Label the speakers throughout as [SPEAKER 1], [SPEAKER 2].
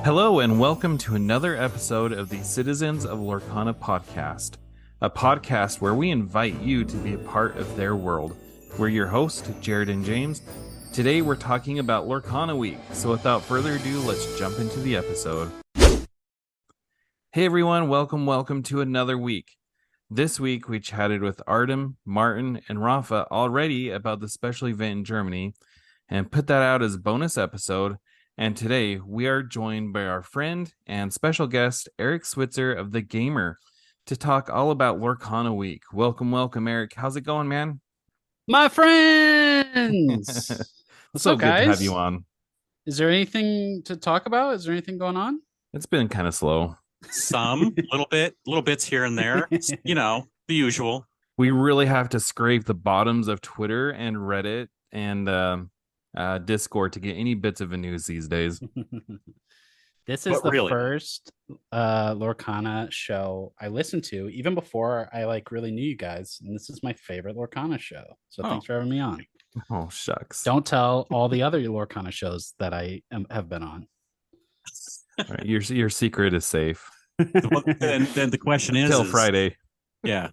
[SPEAKER 1] Hello, and welcome to another episode of the Citizens of Lorcana podcast, a podcast where we invite you to be a part of their world. We're your hosts, Jared and James. Today, we're talking about Lorcana Week, so without further ado, let's jump into the episode. Hey everyone, welcome to another week. This week, we chatted with Artem, Martin, and Rafa already about the special event in Germany, and put that out as a bonus episode. And today we are joined by our friend and special guest, Eric Swittzer of The Gamer, to talk all about Lorcana Week. Welcome, Eric. How's it going, man?
[SPEAKER 2] My friends! What's
[SPEAKER 1] So
[SPEAKER 2] up,
[SPEAKER 1] good to have
[SPEAKER 2] guys?
[SPEAKER 1] you on.
[SPEAKER 2] Is there anything to talk about? Is there anything going on?
[SPEAKER 1] It's been kind of slow.
[SPEAKER 3] Some, little bits here and there, you know, the usual.
[SPEAKER 1] We really have to scrape the bottoms of Twitter and Reddit and Discord to get any bits of the news these days.
[SPEAKER 2] This is
[SPEAKER 3] But
[SPEAKER 2] the
[SPEAKER 3] really?
[SPEAKER 2] first Lorcana show I listened to, even before I really knew you guys. And this is my favorite Lorcana show. So
[SPEAKER 3] Oh.
[SPEAKER 2] thanks for having me on.
[SPEAKER 1] Oh, shucks.
[SPEAKER 2] Don't tell all the other Lorcana shows that have been on.
[SPEAKER 1] All right, your secret is safe.
[SPEAKER 3] Then the question is,
[SPEAKER 1] Till Friday.
[SPEAKER 3] Yeah.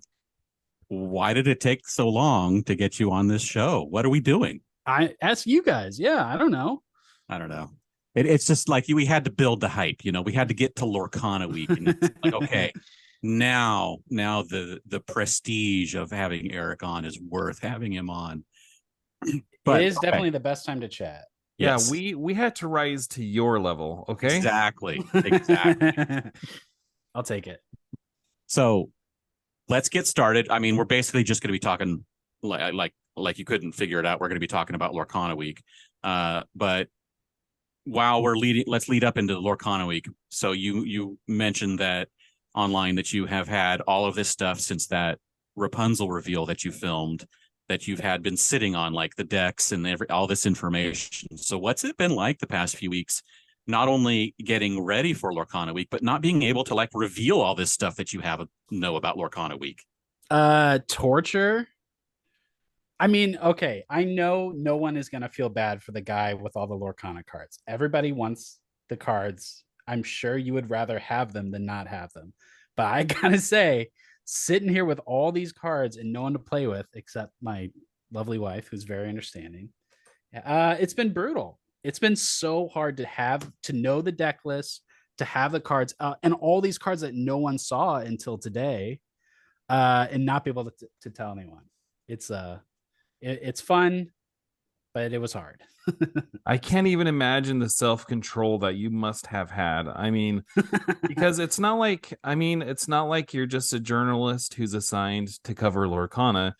[SPEAKER 3] Why did it take so long to get you on this show? What are we doing?
[SPEAKER 2] I ask you guys. Yeah, I don't know.
[SPEAKER 3] I don't know. It's just like we had to build the hype, you know, we had to get to Lorcana Week. And it's like, okay, now the prestige of having Eric on is worth having him on. But
[SPEAKER 2] it is definitely the best time to chat.
[SPEAKER 3] yes,
[SPEAKER 1] Yeah, we had to rise to your level, okay?
[SPEAKER 3] exactly.
[SPEAKER 2] I'll take it.
[SPEAKER 3] So let's get started. I mean, we're basically just going to be talking like you couldn't figure it out. We're going to be talking about Lorcana Week. But while let's lead up into Lorcana Week. So you mentioned that online that you have had all of this stuff since that Rapunzel reveal that you filmed, that you've had been sitting on, like the decks and all this information. So what's it been like the past few weeks? Not only getting ready for Lorcana Week, but not being able to like reveal all this stuff that you know about Lorcana Week.
[SPEAKER 2] Torture. I mean, okay, I know no one is gonna feel bad for the guy with all the Lorcana cards. Everybody wants the cards. I'm sure you would rather have them than not have them. But I gotta say, sitting here with all these cards and no one to play with except my lovely wife, who's very understanding, it's been brutal. It's been so hard to know the deck list, to have the cards, and all these cards that no one saw until today, and not be able to tell anyone. It's fun, but it was hard.
[SPEAKER 1] I can't even imagine the self-control that you must have had. I mean, because it's not like you're just a journalist who's assigned to cover Lorcana.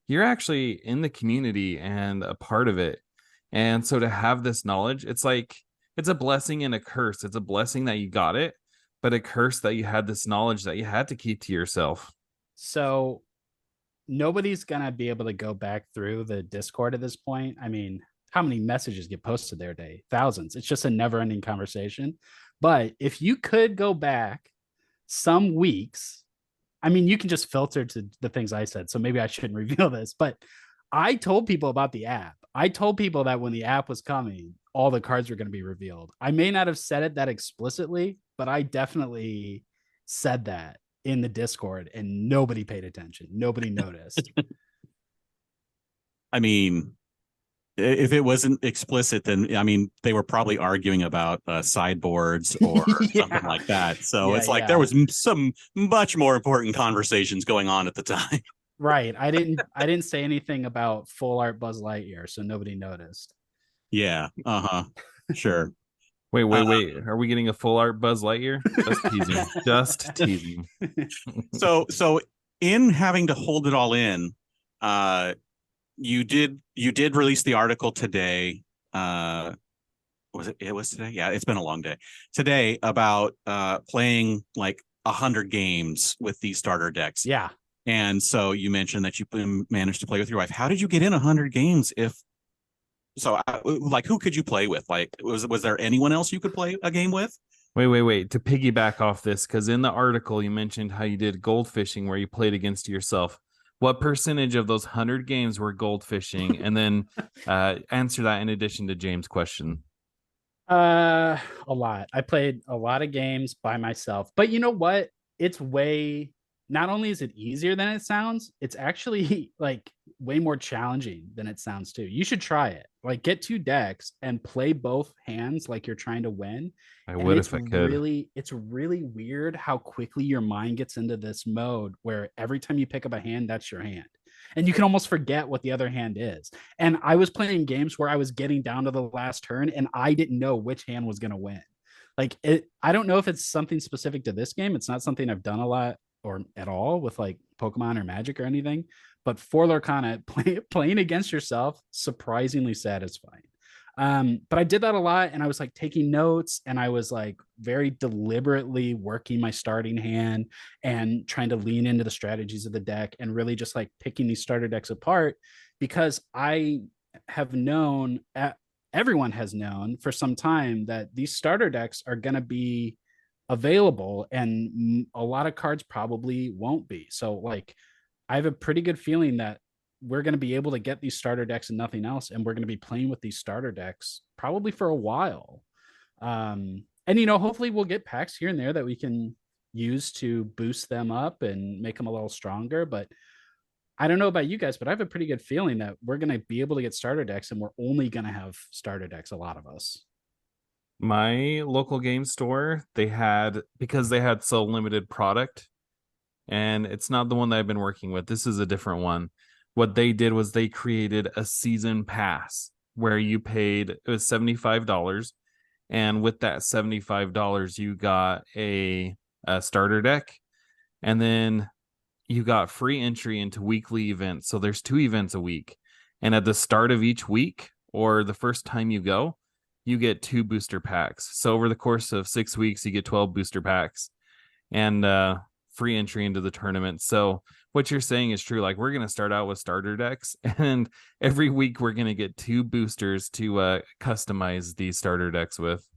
[SPEAKER 1] You're actually in the community and a part of it. And so to have this knowledge, it's like it's a blessing and a curse. It's a blessing that you got it, but a curse that you had this knowledge that you had to keep to yourself.
[SPEAKER 2] So nobody's gonna be able to go back through the Discord at this point. I mean, how many messages get posted there a day? Thousands. It's just a never-ending conversation. But if you could go back some weeks, I mean, you can just filter to the things I said. So maybe I shouldn't reveal this, but I told people about the app. I told people that when the app was coming, all the cards were going to be revealed. I may not have said it that explicitly, but I definitely said that in the Discord and nobody paid attention. Nobody noticed.
[SPEAKER 3] I mean, if it wasn't explicit, then I mean, they were probably arguing about sideboards or
[SPEAKER 2] Yeah.
[SPEAKER 3] something like that. So
[SPEAKER 2] Yeah,
[SPEAKER 3] it's like
[SPEAKER 2] yeah.
[SPEAKER 3] there was some much more important conversations going on at the time.
[SPEAKER 2] Right. I didn't say anything about full art Buzz Lightyear, so nobody noticed.
[SPEAKER 3] Yeah. Sure.
[SPEAKER 1] Wait. Are we getting a full art Buzz Lightyear? Just teasing. Just teasing.
[SPEAKER 3] So in having to hold it all in, you did release the article today. It was today? Yeah, it's been a long day. Today about playing like 100 games with these starter decks.
[SPEAKER 2] Yeah.
[SPEAKER 3] And so you mentioned that you managed to play with your wife. How did you get in 100 games? Like, who could you play with? Like, was there anyone else you could play a game with?
[SPEAKER 1] Wait. To piggyback off this, because in the article you mentioned how you did gold fishing where you played against yourself. What percentage of those 100 games were gold fishing? And then answer that in addition to James' question.
[SPEAKER 2] A lot. I played a lot of games by myself, but you know what? It's way, not only is it easier than it sounds, it's actually like way more challenging than it sounds too. You should try it. Like get two decks and play both hands like you're trying to win.
[SPEAKER 1] I
[SPEAKER 2] And
[SPEAKER 1] would if I could.
[SPEAKER 2] it's really weird how quickly your mind gets into this mode where every time you pick up a hand, that's your hand. And you can almost forget what the other hand is. And I was playing games where I was getting down to the last turn and I didn't know which hand was going to win. Like I don't know if it's something specific to this game. It's not something I've done a lot or at all with like Pokemon or Magic or anything. But for Lorcana, playing against yourself, surprisingly satisfying. But I did that a lot and I was like taking notes and I was like very deliberately working my starting hand and trying to lean into the strategies of the deck and really just like picking these starter decks apart because I have known, everyone has known for some time that these starter decks are going to be available and a lot of cards probably won't be. So like I have a pretty good feeling that we're going to be able to get these starter decks and nothing else, and we're going to be playing with these starter decks probably for a while. And hopefully we'll get packs here and there that we can use to boost them up and make them a little stronger. But I don't know about you guys, but I have a pretty good feeling that we're going to be able to get starter decks, and we're only going to have starter decks. A lot of us.
[SPEAKER 1] My local game store, because they had so limited product, and it's not the one that I've been working with. This is a different one. What they did was they created a season pass where you paid, it was $75. And with that $75, you got a starter deck. And then you got free entry into weekly events. So there's 2 events a week. And at the start of each week or the first time you go, you get 2 booster packs. So over the course of 6 weeks, you get 12 booster packs and free entry into the tournament. So what you're saying is true. Like we're going to start out with starter decks and every week we're going to get 2 boosters to customize these starter decks with.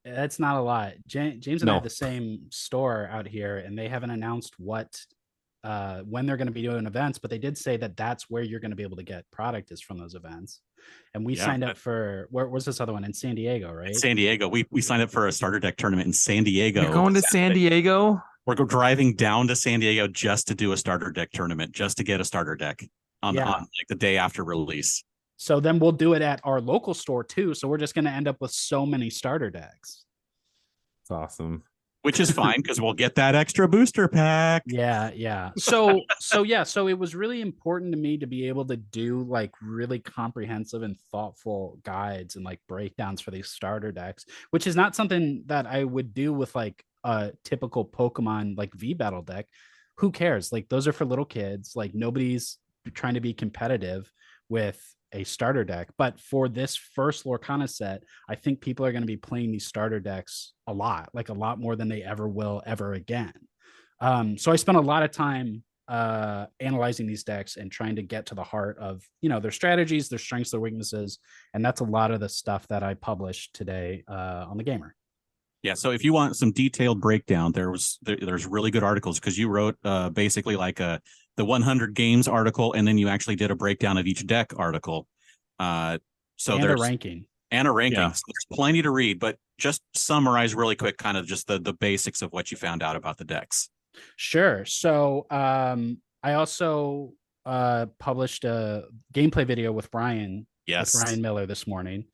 [SPEAKER 2] That's not a lot. James and I
[SPEAKER 1] No.
[SPEAKER 2] have the same store out here, and they haven't announced when they're going to be doing events, but they did say that that's where you're going to be able to get product is from those events. And we signed up for where was this other one in San Diego, right?
[SPEAKER 3] San Diego. We signed up for a starter deck tournament in San Diego.
[SPEAKER 1] You're going to San Diego?
[SPEAKER 3] We're driving down to San Diego just to do a starter deck tournament, just to get a starter deck on like the day after release.
[SPEAKER 2] So then we'll do it at our local store too. So we're just going to end up with so many starter decks.
[SPEAKER 1] It's awesome.
[SPEAKER 3] Which is fine because we'll get that extra booster pack.
[SPEAKER 2] Yeah. So it was really important to me to be able to do like really comprehensive and thoughtful guides and like breakdowns for these starter decks, which is not something that I would do with like a typical Pokemon like V Battle deck. Who cares? Like those are for little kids. Like nobody's trying to be competitive with a starter deck. But for this first Lorcana set, I think people are going to be playing these starter decks a lot more than they ever will ever again. So I spent a lot of time analyzing these decks and trying to get to the heart of their strategies, their strengths, their weaknesses, and that's a lot of the stuff that I published today on the Gamer.
[SPEAKER 3] Yeah, so if you want some detailed breakdown, there's really good articles because you wrote basically like the 100 games article, and then you actually did a breakdown of each deck article. So there's
[SPEAKER 2] a ranking.
[SPEAKER 3] And a ranking.
[SPEAKER 1] Yeah.
[SPEAKER 3] So there's plenty to read, but just summarize really quick, kind of just the basics of what you found out about the decks.
[SPEAKER 2] Sure. So I also published a gameplay video with Brian Miller this morning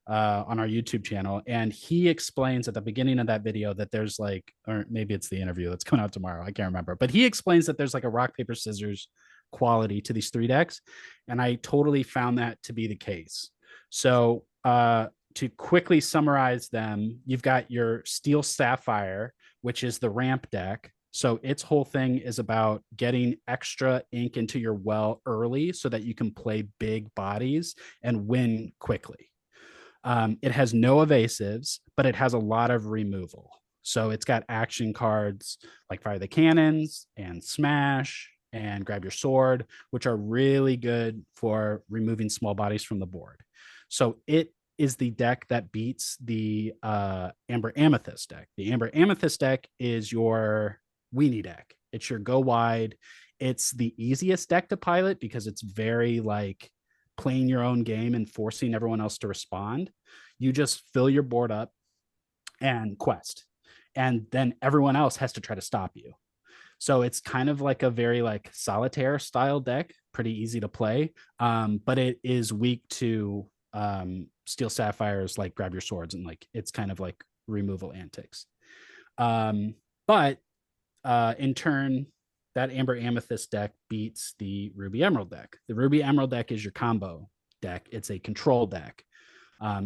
[SPEAKER 2] on our YouTube channel. And he explains at the beginning of that video that there's like, or maybe it's the interview that's coming out tomorrow. I can't remember, but he explains that there's like a rock, paper, scissors quality to these 3 decks. And I totally found that to be the case. So to quickly summarize them, you've got your Steel Sapphire, which is the ramp deck. So its whole thing is about getting extra ink into your well early so that you can play big bodies and win quickly. It has no evasives, but it has a lot of removal. So it's got action cards like Fire the Cannons and Smash and Grab Your Sword, which are really good for removing small bodies from the board. So it is the deck that beats the Amber Amethyst deck. The Amber Amethyst deck is your weenie deck. It's your go wide. It's the easiest deck to pilot because it's very like playing your own game and forcing everyone else to respond. You just fill your board up and quest, and then everyone else has to try to stop you. So it's kind of like a very like solitaire style deck, pretty easy to play, but it is weak to Steel Sapphires, like grab your swords, and like it's kind of like removal antics. But in turn, that Amber Amethyst deck beats the Ruby Emerald deck. The Ruby Emerald deck is your combo deck. It's a control deck.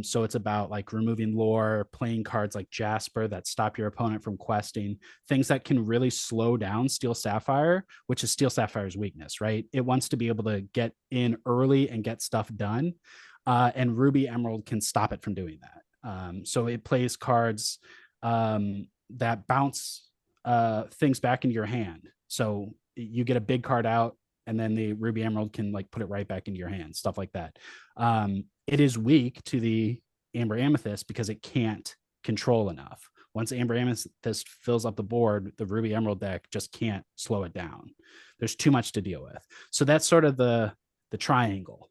[SPEAKER 2] So it's about like removing lore, playing cards like Jasper that stop your opponent from questing, things that can really slow down Steel Sapphire, which is Steel Sapphire's weakness, right? It wants to be able to get in early and get stuff done. And Ruby Emerald can stop it from doing that. So it plays cards that bounce things back into your hand. So you get a big card out, and then the Ruby Emerald can like put it right back into your hand, stuff like that. It is weak to the Amber Amethyst because it can't control enough. Once Amber Amethyst fills up the board, the Ruby Emerald deck just can't slow it down. There's too much to deal with. So that's sort of the triangle.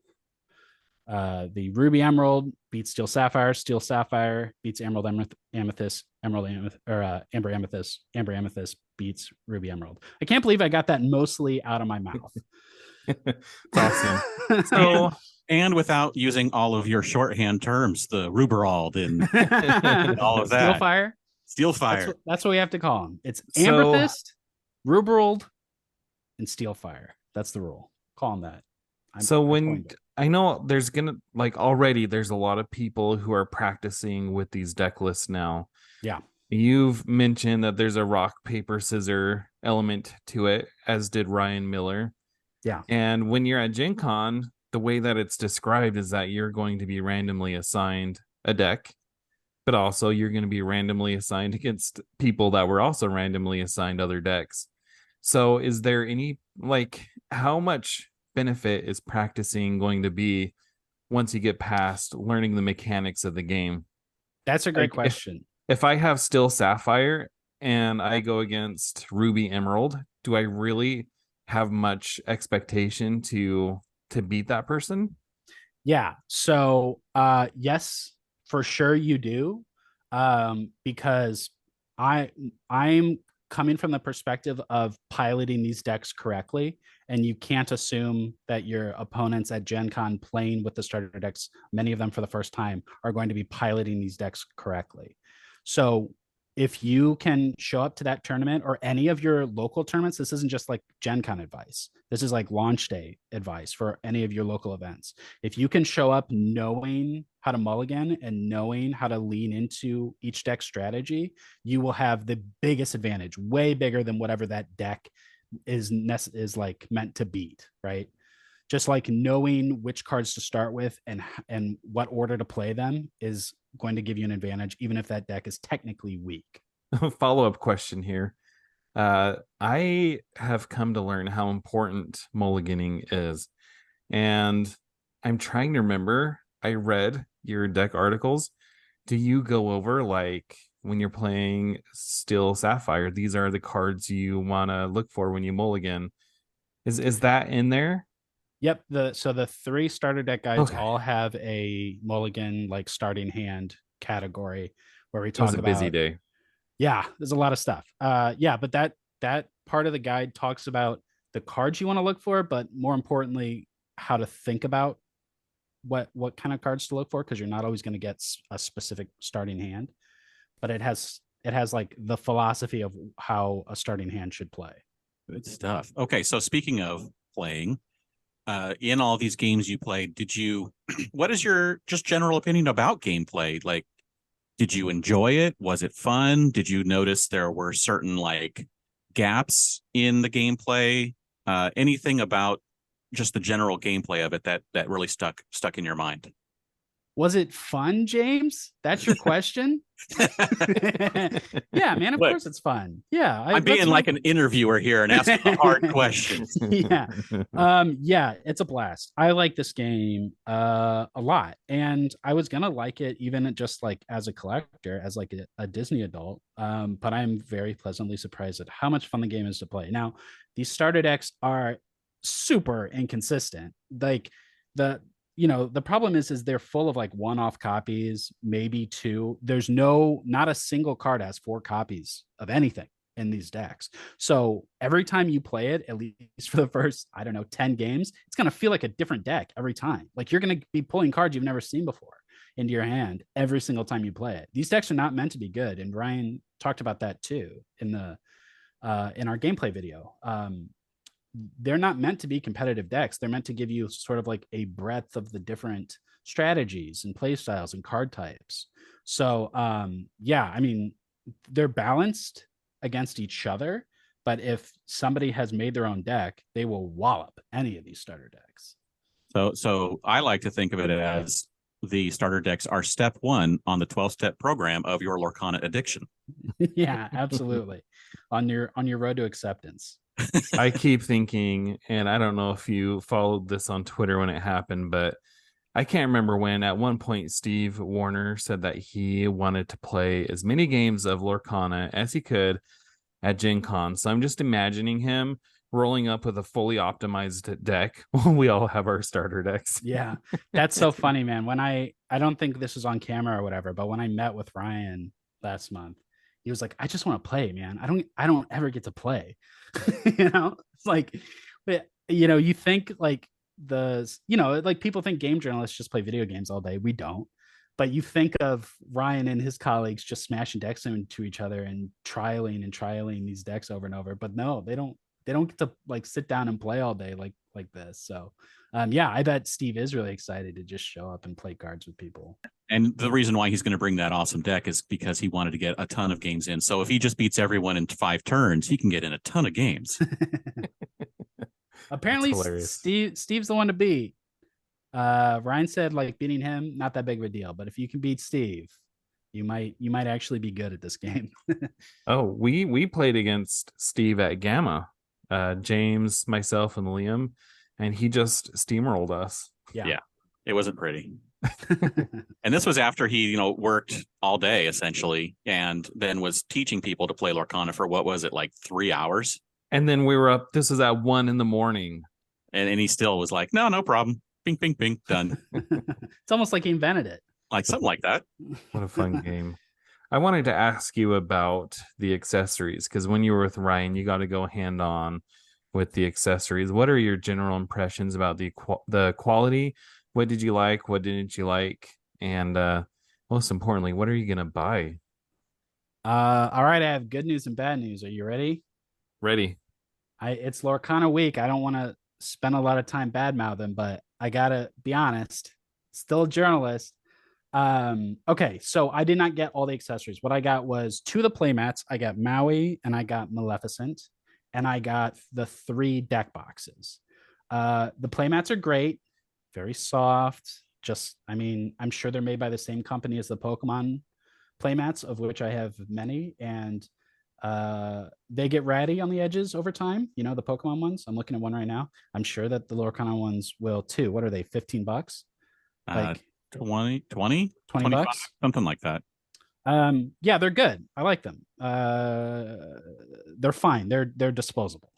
[SPEAKER 2] The Ruby Emerald beats Steel Sapphire beats Emerald Amethyst, or Amber Amethyst beats Ruby Emerald. I can't believe I got that mostly out of my mouth.
[SPEAKER 1] It's awesome. So,
[SPEAKER 3] and without using all of your shorthand terms, the Ruberald and all of that. Steel Fire.
[SPEAKER 2] That's what we have to call them. It's Amethyst, Ruberald, and Steel Fire. That's the rule. Call them that.
[SPEAKER 1] I know there's already there's a lot of people who are practicing with these deck lists now.
[SPEAKER 2] Yeah.
[SPEAKER 1] You've mentioned that there's a rock, paper, scissor element to it, as did Ryan Miller.
[SPEAKER 2] Yeah.
[SPEAKER 1] And when you're at Gen Con, the way that it's described is that you're going to be randomly assigned a deck, but also you're going to be randomly assigned against people that were also randomly assigned other decks. So is there any, how much benefit is practicing going to be once you get past learning the mechanics of the game?
[SPEAKER 2] That's a great question.
[SPEAKER 1] If I have Steel Sapphire and I go against Ruby Emerald, do I really have much expectation to beat that person?
[SPEAKER 2] Yeah. So yes, for sure you do. Because I'm coming from the perspective of piloting these decks correctly, and you can't assume that your opponents at Gen Con playing with the starter decks, many of them for the first time, are going to be piloting these decks correctly. So if you can show up to that tournament or any of your local tournaments, this isn't just like Gen Con advice. This is like launch day advice for any of your local events. If you can show up knowing how to mulligan and knowing how to lean into each deck strategy, you will have the biggest advantage, way bigger than whatever that deck is like meant to beat, right? Just like knowing which cards to start with and what order to play them is going to give you an advantage, even if that deck is technically weak.
[SPEAKER 1] Follow-up question here. I have come to learn how important mulliganing is, and I'm trying to remember. I read your deck articles. Do you go over, like, when you're playing Steel Sapphire, these are the cards you want to look for when you mulligan? Is that in there?
[SPEAKER 2] Yep. So the 3 starter deck guides all have a mulligan like starting hand category where we talk about.
[SPEAKER 1] It was a busy day.
[SPEAKER 2] Yeah, there's a lot of stuff. Yeah, but that part of the guide talks about the cards you want to look for, but more importantly, how to think about what kind of cards to look for, because you're not always going to get a specific starting hand, but it has like the philosophy of how a starting hand should play.
[SPEAKER 3] Good stuff. Okay, so speaking of playing, in all these games you played, what is your just general opinion about gameplay? Like, did you enjoy it? Was it fun? Did you notice there were certain like gaps in the gameplay? Anything about just the general gameplay of it that really stuck in your mind?
[SPEAKER 2] Was it fun, James? That's your question? Yeah, man, of course it's fun. Yeah.
[SPEAKER 3] I'm being like an interviewer here and asking the hard questions.
[SPEAKER 2] Yeah. Yeah, it's a blast. I like this game a lot. And I was gonna like it even just like as a collector, as like a Disney adult. But I'm very pleasantly surprised at how much fun the game is to play. Now, these starter decks are super inconsistent. Like the problem is they're full of like one-off copies, maybe two. There's not a single card has 4 copies of anything in these decks. So every time you play it, at least for the first, I don't know, 10 games, it's going to feel like a different deck every time. Like you're going to be pulling cards you've never seen before into your hand every single time you play it. These decks are not meant to be good. And Ryan talked about that too in our gameplay video. They're not meant to be competitive decks. They're meant to give you sort of like a breadth of the different strategies and play styles and card types. So yeah, I mean, they're balanced against each other, but if somebody has made their own deck, they will wallop any of these starter decks.
[SPEAKER 3] So I like to think of it as the starter decks are step 1 on the 12-step program of your Lorcana addiction.
[SPEAKER 2] Yeah, absolutely. on your road to acceptance.
[SPEAKER 1] I keep thinking, and I don't know if you followed this on Twitter when it happened, but I can't remember when. At one point, Steve Warner said that he wanted to play as many games of Lorcana as he could at Gen Con. So I'm just imagining him rolling up with a fully optimized deck while we all have our starter decks.
[SPEAKER 2] Yeah, that's so funny, man. When I don't think this was on camera or whatever, but when I met with Ryan last month, he was like, I just want to play, man. I don't ever get to play. It's like, you think like like people think game journalists just play video games all day. We don't. But you think of Ryan and his colleagues just smashing decks into each other and trialing these decks over and over. But no, they don't get to like sit down and play all day like this. So yeah, I bet Steve is really excited to just show up and play cards with people.
[SPEAKER 3] And the reason why he's going to bring that awesome deck is because he wanted to get a ton of games in. So if he just beats everyone in 5 turns, he can get in a ton of games.
[SPEAKER 2] Apparently Steve's the one to beat. Ryan said like beating him, not that big of a deal, but if you can beat Steve, you might actually be good at this game.
[SPEAKER 1] Oh, we played against Steve at Gamma, James, myself, and Liam, and he just steamrolled us.
[SPEAKER 3] Yeah, it wasn't pretty. And this was after he worked all day essentially, and then was teaching people to play Lorcana for what was it, like 3 hours?
[SPEAKER 1] And then we were up, this was at 1 a.m,
[SPEAKER 3] and he still was like, no problem, bing bing bing, done.
[SPEAKER 2] It's almost like he invented it,
[SPEAKER 3] like something like that.
[SPEAKER 1] What a fun game. I wanted to ask you about the accessories, because when you were with Ryan, you got to go hand on with the accessories. What are your general impressions about the quality? What did you like? What didn't you like? And most importantly, what are you going to buy?
[SPEAKER 2] All right, I have good news and bad news. Are you ready?
[SPEAKER 1] Ready.
[SPEAKER 2] It's Lorcana week. I don't want to spend a lot of time bad mouthing, but I gotta be honest. Still a journalist. Okay, so I did not get all the accessories. What I got was 2 of the playmats. I got Maui and I got Maleficent, and I got the 3 deck boxes. The playmats are great, very soft. I'm sure they're made by the same company as the Pokemon playmats, of which I have many, and they get ratty on the edges over time. The Pokemon ones. I'm looking at one right now. I'm sure that the Lorcana ones will too. What are they? $15? Like
[SPEAKER 3] 20
[SPEAKER 2] bucks,
[SPEAKER 3] something like that.
[SPEAKER 2] Yeah, they're good. I like them. They're fine. They're disposable.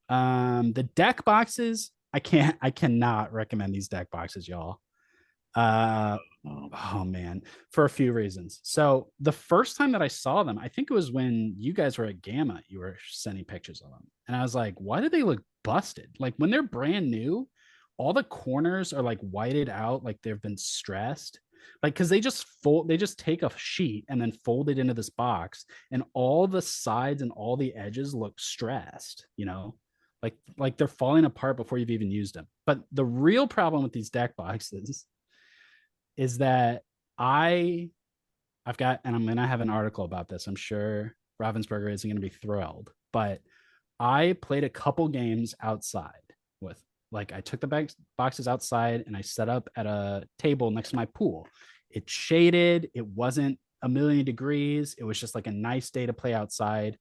[SPEAKER 2] The deck boxes, I cannot recommend these deck boxes, y'all. Oh man, for a few reasons. So the first time that I saw them, I think it was when you guys were at Gamma, you were sending pictures of them, and I was like, why do they look busted? Like when they're brand new, all the corners are like whited out, like they've been stressed, like because they just take a sheet and then fold it into this box, and all the sides and all the edges look stressed, like they're falling apart before you've even used them. But the real problem with these deck boxes is that I've got, and I'm going to have an article about this. I'm sure Ravensburger isn't going to be thrilled, but I played a couple games outside with, like, I took the boxes outside and I set up at a table next to my pool. It shaded. It wasn't a million degrees. It was just like a nice day to play outside.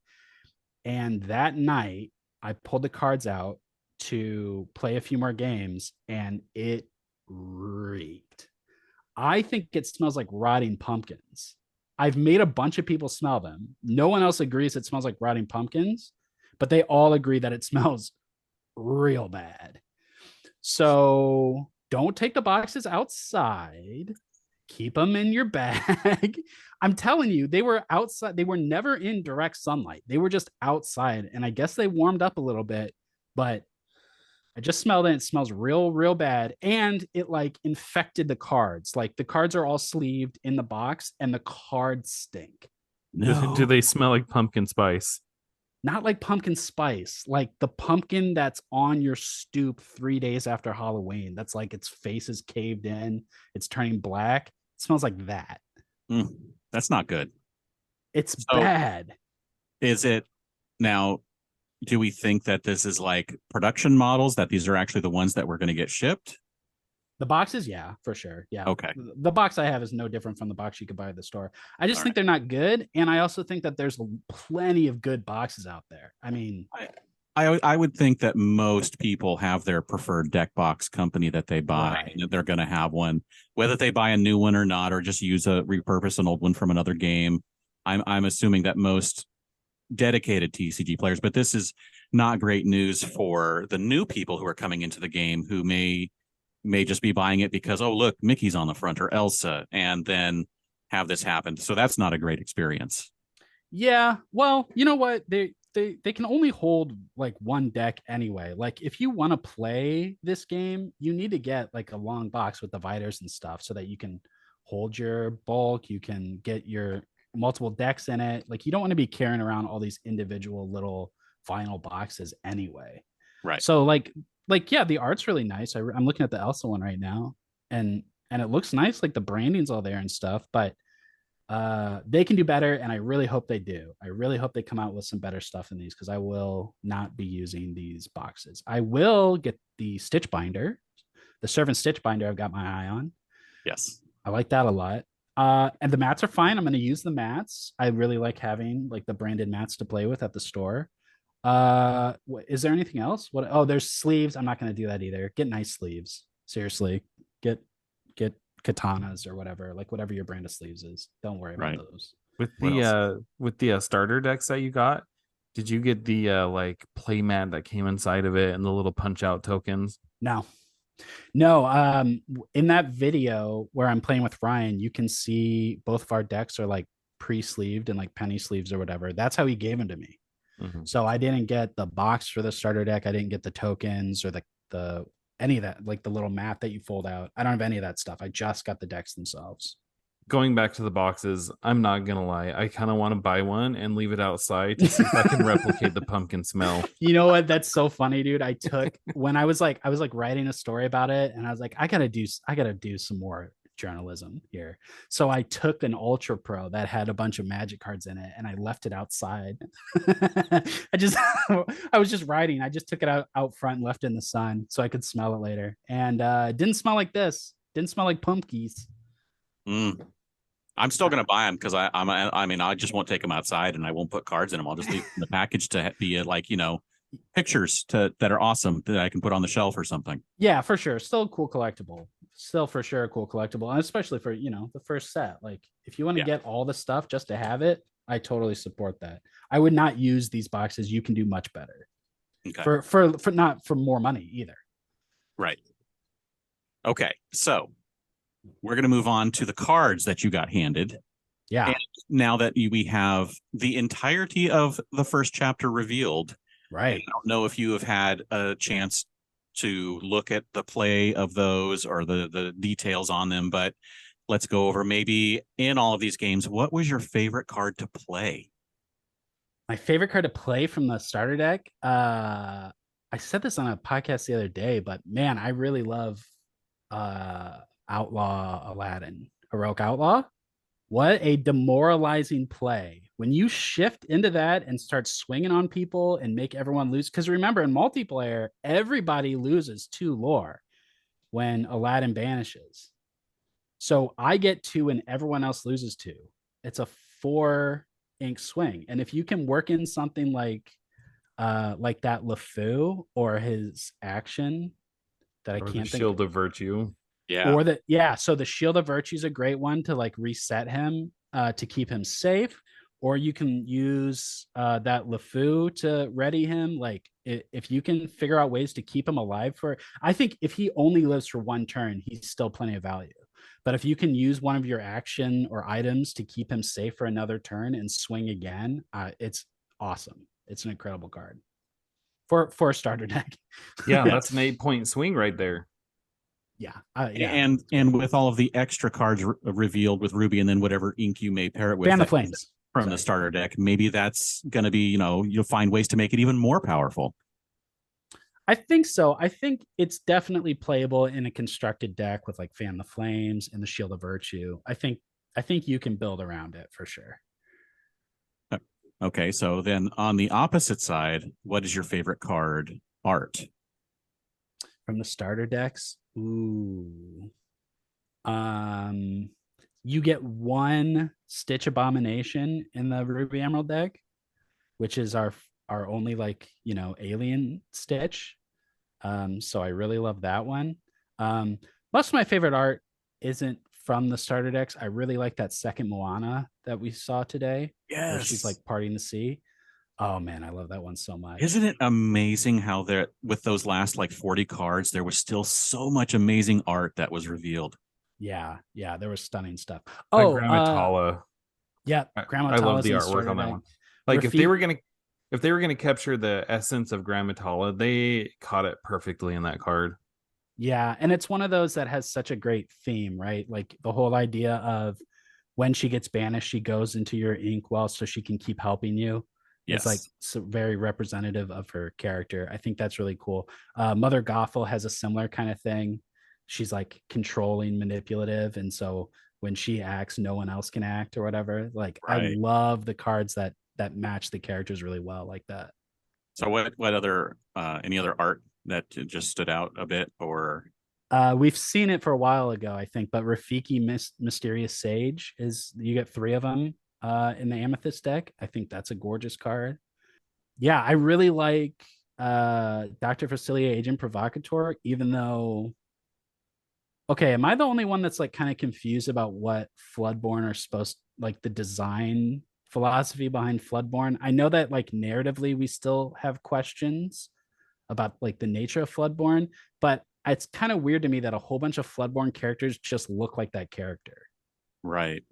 [SPEAKER 2] And that night I pulled the cards out to play a few more games, and it reeked. I think it smells like rotting pumpkins. I've made a bunch of people smell them. No one else agrees it smells like rotting pumpkins, but they all agree that it smells real bad. So don't take the boxes outside. Keep them in your bag. I'm telling you, they were outside. They were never in direct sunlight. They were just outside. And I guess they warmed up a little bit, but I just smelled it. It smells real, real bad. And it like infected the cards. Like the cards are all sleeved in the box and the cards stink.
[SPEAKER 1] Do they smell like pumpkin spice?
[SPEAKER 2] Not like pumpkin spice, like the pumpkin that's on your stoop 3 days after Halloween. That's like its face is caved in, it's turning black. It smells like that.
[SPEAKER 3] That's not good.
[SPEAKER 2] It's bad.
[SPEAKER 3] Is it now? Do we think that this is like production models, that these are actually the ones that we're going to get shipped?
[SPEAKER 2] The boxes, yeah, for sure. Yeah.
[SPEAKER 3] Okay.
[SPEAKER 2] The box I have is no different from the box you could buy at the store. I just think they're not good. And I also think that there's plenty of good boxes out there. I mean,
[SPEAKER 3] I would think that most people have their preferred deck box company that they buy,
[SPEAKER 2] Right.
[SPEAKER 3] and they're going to have one, whether they buy a new one or not, or just repurpose an old one from another game. I'm assuming that most dedicated TCG players, but this is not great news for the new people who are coming into the game, who may just be buying it because, oh, look, Mickey's on the front or Elsa, and then have this happen. So that's not a great experience.
[SPEAKER 2] Yeah. Well, you know what? They can only hold like one deck anyway. Like if you want to play this game, you need to get like a long box with dividers and stuff so that you can hold your bulk, you can get your multiple decks in it. Like you don't want to be carrying around all these individual little vinyl boxes anyway.
[SPEAKER 3] Right.
[SPEAKER 2] So yeah, the art's really nice. I'm looking at the Elsa one right now, and it looks nice. Like the branding's all there and stuff, but they can do better, and I really hope they do. I really hope they come out with some better stuff in these, because I will not be using these boxes. I will get the stitch binder, the servant stitch binder. I've got my eye on.
[SPEAKER 3] Yes,
[SPEAKER 2] I like that a lot. And the mats are fine. I'm going to use the mats. I really like having like the branded mats to play with at the store. Is there anything else? There's sleeves. I'm not going to do that either. Get nice sleeves. Seriously, get katanas or whatever, like whatever your brand of sleeves is. Don't worry about those.
[SPEAKER 1] With the starter decks that you got, did you get the like play mat that came inside of it and the little punch out tokens?
[SPEAKER 2] No. In that video where I'm playing with Ryan, you can see both of our decks are like pre-sleeved and like penny sleeves or whatever. That's how he gave them to me.
[SPEAKER 1] Mm-hmm.
[SPEAKER 2] So I didn't get the box for the starter deck. I didn't get the tokens or the any of that, like the little mat that you fold out. I don't have any of that stuff. I just got the decks themselves.
[SPEAKER 1] Going back to the boxes, I'm not gonna lie, I kind of want to buy one and leave it outside to see if I can replicate the pumpkin smell.
[SPEAKER 2] You know what? That's so funny, dude. I took when I was like writing a story about it, and I was like, I gotta do some more journalism here. So I took an Ultra Pro that had a bunch of Magic cards in it, and I left it outside. I was just writing. I just took it out front and left it in the sun so I could smell it later. And it didn't smell like this. Didn't smell like pumpkins.
[SPEAKER 3] I'm still going to buy them because I just won't take them outside, and I won't put cards in them. I'll just leave them in the package to be like, pictures that are awesome that I can put on the shelf or something.
[SPEAKER 2] Yeah, for sure. Still a cool collectible. Still for sure a cool collectible. And especially for, the first set. Like if you want to get all the stuff just to have it, I totally support that. I would not use these boxes. You can do much better.
[SPEAKER 3] Okay.
[SPEAKER 2] For not for more money either.
[SPEAKER 3] Right. Okay. So we're going to move on to the cards that you got handed.
[SPEAKER 2] Yeah.
[SPEAKER 3] And now that we have the entirety of the first chapter revealed,
[SPEAKER 2] right?
[SPEAKER 3] I don't know if you have had a chance to look at the play of those or the details on them, but let's go over maybe in all of these games, what was your favorite card to play?
[SPEAKER 2] My favorite card to play from the starter deck? I said this on a podcast the other day, but man, I really love Outlaw Aladdin, Heroic Outlaw. What a demoralizing play when you shift into that and start swinging on people and make everyone lose. Because remember, in multiplayer, everybody loses 2 lore when Aladdin banishes. So I get 2 and everyone else loses 2. It's a 4 ink swing. And if you can work in something like that LeFou or his action that I can't think
[SPEAKER 1] Shield of Virtue.
[SPEAKER 2] Yeah. So the Shield of Virtue is a great one to like reset him to keep him safe. or you can use that LeFou to ready him. Like if you can figure out ways to keep him alive I think if he only lives for one turn, he's still plenty of value. But if you can use one of your action or items to keep him safe for another turn and swing again, it's awesome. It's an incredible card for a starter deck.
[SPEAKER 1] Yeah, that's an 8-point swing right there.
[SPEAKER 2] Yeah.
[SPEAKER 3] And with all of the extra cards revealed with Ruby, and then whatever ink you may pair it with
[SPEAKER 2] Fan the Flames
[SPEAKER 3] from the starter deck, maybe that's going to be, you'll find ways to make it even more powerful.
[SPEAKER 2] I think so. I think it's definitely playable in a constructed deck with like Fan the Flames and the Shield of Virtue. I think you can build around it for sure.
[SPEAKER 3] Okay, so then on the opposite side, what is your favorite card art
[SPEAKER 2] from the starter decks? Ooh. You get one Stitch Abomination in the Ruby Emerald deck, which is our only alien Stitch. So I really love that one. Most of my favorite art isn't from the starter decks. I really like that second Moana that we saw today.
[SPEAKER 3] Yes.
[SPEAKER 2] Where she's like parting the sea. Oh man, I love that one so much.
[SPEAKER 3] Isn't it amazing how there, with those last 40 cards, there was still so much amazing art that was revealed?
[SPEAKER 2] Yeah, there was stunning stuff.
[SPEAKER 1] Grammatala.
[SPEAKER 2] Yeah,
[SPEAKER 1] I love the artwork on that one. Like if they were gonna capture the essence of Grammatala, they caught it perfectly in that card.
[SPEAKER 2] Yeah, and it's one of those that has such a great theme, right? Like the whole idea of when she gets banished, she goes into your inkwell so she can keep helping you.
[SPEAKER 3] Yes.
[SPEAKER 2] It's so very representative of her character. I think that's really cool. Mother Gothel has a similar kind of thing. She's controlling, manipulative, and so when she acts, no one else can act or whatever. Right. I love the cards that match the characters really well like that.
[SPEAKER 3] So what other any other art that just stood out a bit, or
[SPEAKER 2] we've seen it for a while ago, I think, but Rafiki Mysterious Sage you get 3 of them in the Amethyst deck. I think that's a gorgeous card. Yeah, I really like Dr. Facilier Agent Provocateur, even though am I the only one that's kind of confused about what Floodborn are supposed the design philosophy behind Floodborn? I know that narratively we still have questions about the nature of Floodborn, but it's kind of weird to me that a whole bunch of Floodborn characters just look like that character.
[SPEAKER 3] Right.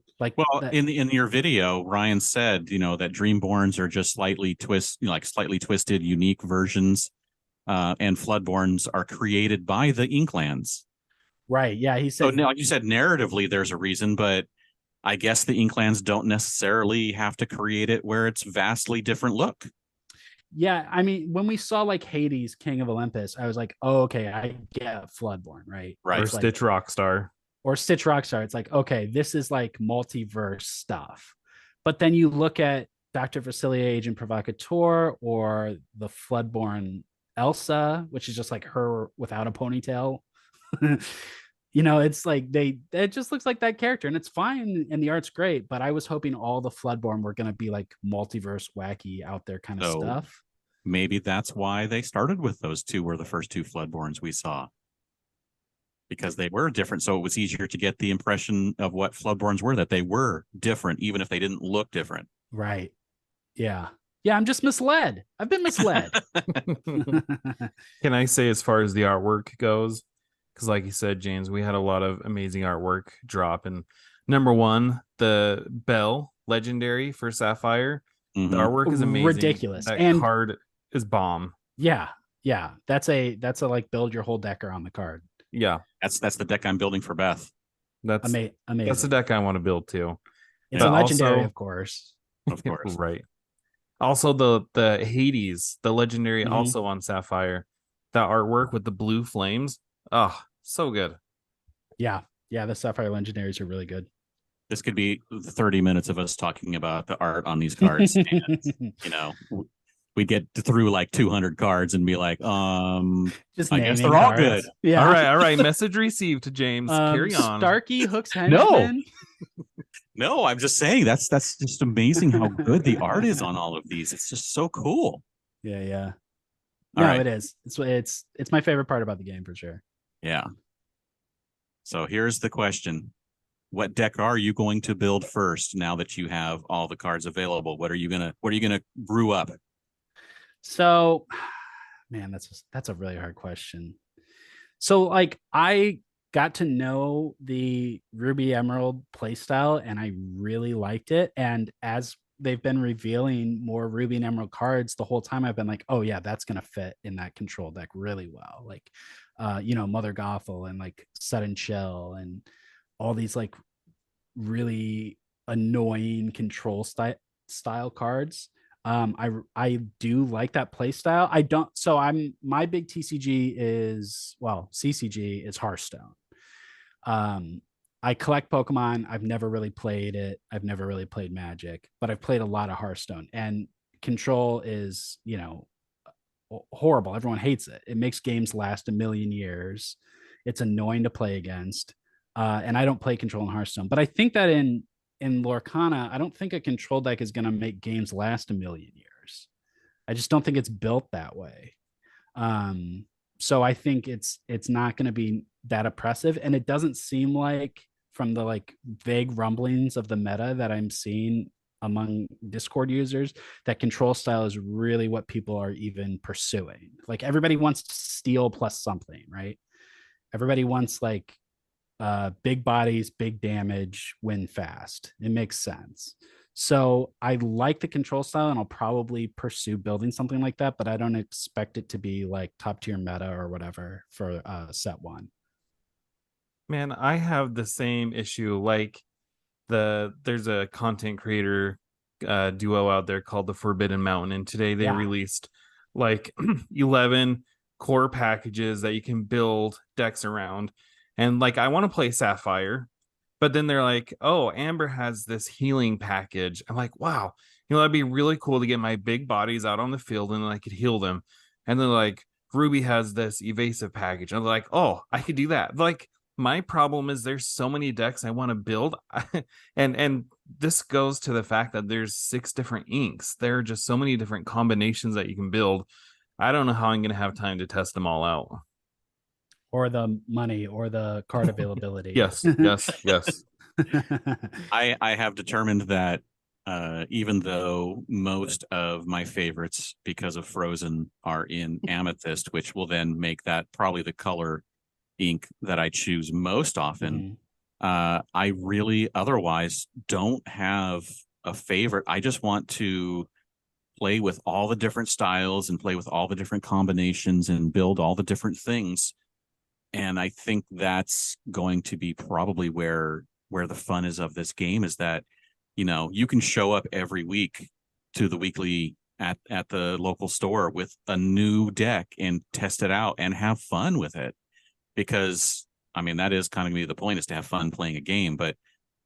[SPEAKER 3] In your video, Ryan said, that Dreamborns are just slightly twisted, unique versions, and Floodborns are created by the Inklands.
[SPEAKER 2] Right. Yeah. He said.
[SPEAKER 3] So, like you said, narratively, there's a reason, but I guess the Inklands don't necessarily have to create it where it's vastly different look.
[SPEAKER 2] Yeah, I mean, when we saw Hades, King of Olympus, I was like, oh, okay, I get Floodborn, right?
[SPEAKER 3] Right.
[SPEAKER 1] Or Stitch Rockstar.
[SPEAKER 2] Or Stitch Rockstar. It's okay, this is multiverse stuff. But then you look at Dr. Facilier Agent Provocateur or the Floodborn Elsa, which is just her without a ponytail. It's it just looks like that character, and it's fine, and the art's great, but I was hoping all the Floodborn were going to be multiverse wacky out there kind of stuff.
[SPEAKER 3] Maybe that's why they started with those two, were the first 2 Floodborns we saw, because they were different, so it was easier to get the impression of what Floodborns were, that they were different even if they didn't look different.
[SPEAKER 2] Right. Yeah, I'm just misled. I've been misled.
[SPEAKER 1] Can I say, as far as the artwork goes, because like you said, James, we had a lot of amazing artwork drop, and number one, the Bell legendary for Sapphire.
[SPEAKER 3] Mm-hmm.
[SPEAKER 1] The artwork is amazing,
[SPEAKER 2] ridiculous.
[SPEAKER 1] That
[SPEAKER 2] and
[SPEAKER 1] card is bomb.
[SPEAKER 2] Yeah, that's a build your whole deck around the card.
[SPEAKER 1] Yeah,
[SPEAKER 3] that's the deck I'm building for Beth.
[SPEAKER 1] That's
[SPEAKER 2] amazing.
[SPEAKER 1] That's the deck I want to buld too.
[SPEAKER 2] It's a legendary, of course.
[SPEAKER 1] Right. Also, the Hades, the legendary, also on Sapphire. That artwork with the blue flames. Oh, so good. Yeah,
[SPEAKER 2] the Sapphire legendaries are really good.
[SPEAKER 3] This could be 30 minutes of us talking about the art on these cards. And, we get through 200 cards and be like,
[SPEAKER 2] just
[SPEAKER 3] I guess they're all good.
[SPEAKER 2] Yeah.
[SPEAKER 1] All right. Message received to James. Carry on.
[SPEAKER 2] Starkey, Hook's Henchman.
[SPEAKER 3] No, I'm just saying that's just amazing how good the art is on all of these. It's just so cool.
[SPEAKER 2] Yeah. No, it is. It's my favorite part about the game for sure.
[SPEAKER 3] Yeah. So here's the question. what deck are you going to build first now that you have all the cards available? What are you gonna brew up?
[SPEAKER 2] So, man, that's a really hard question. So like I got to know the Ruby Emerald playstyle and I really liked it. And as they've been revealing more Ruby and Emerald cards, the whole time I've been like, oh yeah, that's gonna fit in that control deck really well. Like Mother Gothel and like Sudden Chill and all these like really annoying control style cards. I do like that play style. I don't. So I'm my big TCG is CCG is Hearthstone. Um, I collect Pokemon. I've never really played it. I've never really played Magic, but I've played a lot of Hearthstone. And Control is horrible. Everyone hates it. It makes games last a million years. It's annoying to play against. And I don't play Control in Hearthstone, but I think that in Lorcana, I don't think a control deck is going to make games last a million years. I just don't think it's built that way. So I think it's not going to be that oppressive, and it doesn't seem like from the like vague rumblings of the meta that I'm seeing among Discord users that control style is really what people are even pursuing. Like everybody wants to steal plus something, right? Everybody wants like big bodies, big damage, win fast. It makes sense. So I like the control style and I'll probably pursue building something like that, but I don't expect it to be like top tier meta or whatever for set one.
[SPEAKER 1] Man, I have the same issue. Like there's a content creator duo out there called the Forbidden Mountain, and today they released like 11 core packages that you can build decks around. And like I want to play Sapphire, but then they're like, oh, Amber has this healing package. I'm like, wow, that'd be really cool to get my big bodies out on the field and then I could heal them. And then like Ruby has this evasive package. And they're like, oh, I could do that. Like my problem is there's so many decks I want to build. and this goes to the fact that there's 6 different inks. There are just so many different combinations that you can build. I don't know how I'm going to have time to test them all out.
[SPEAKER 2] Or the money or the card availability.
[SPEAKER 1] Yes.
[SPEAKER 3] I have determined that even though most of my favorites because of Frozen are in Amethyst, which will then make that probably the color ink that I choose most often, I really otherwise don't have a favorite. I just want to play with all the different styles and play with all the different combinations and build all the different things. And I think that's going to be probably where the fun is of this game, is that, you can show up every week to the weekly at the local store with a new deck and test it out and have fun with it. Because, I mean, that is kind of going to be the point, is to have fun playing a game. But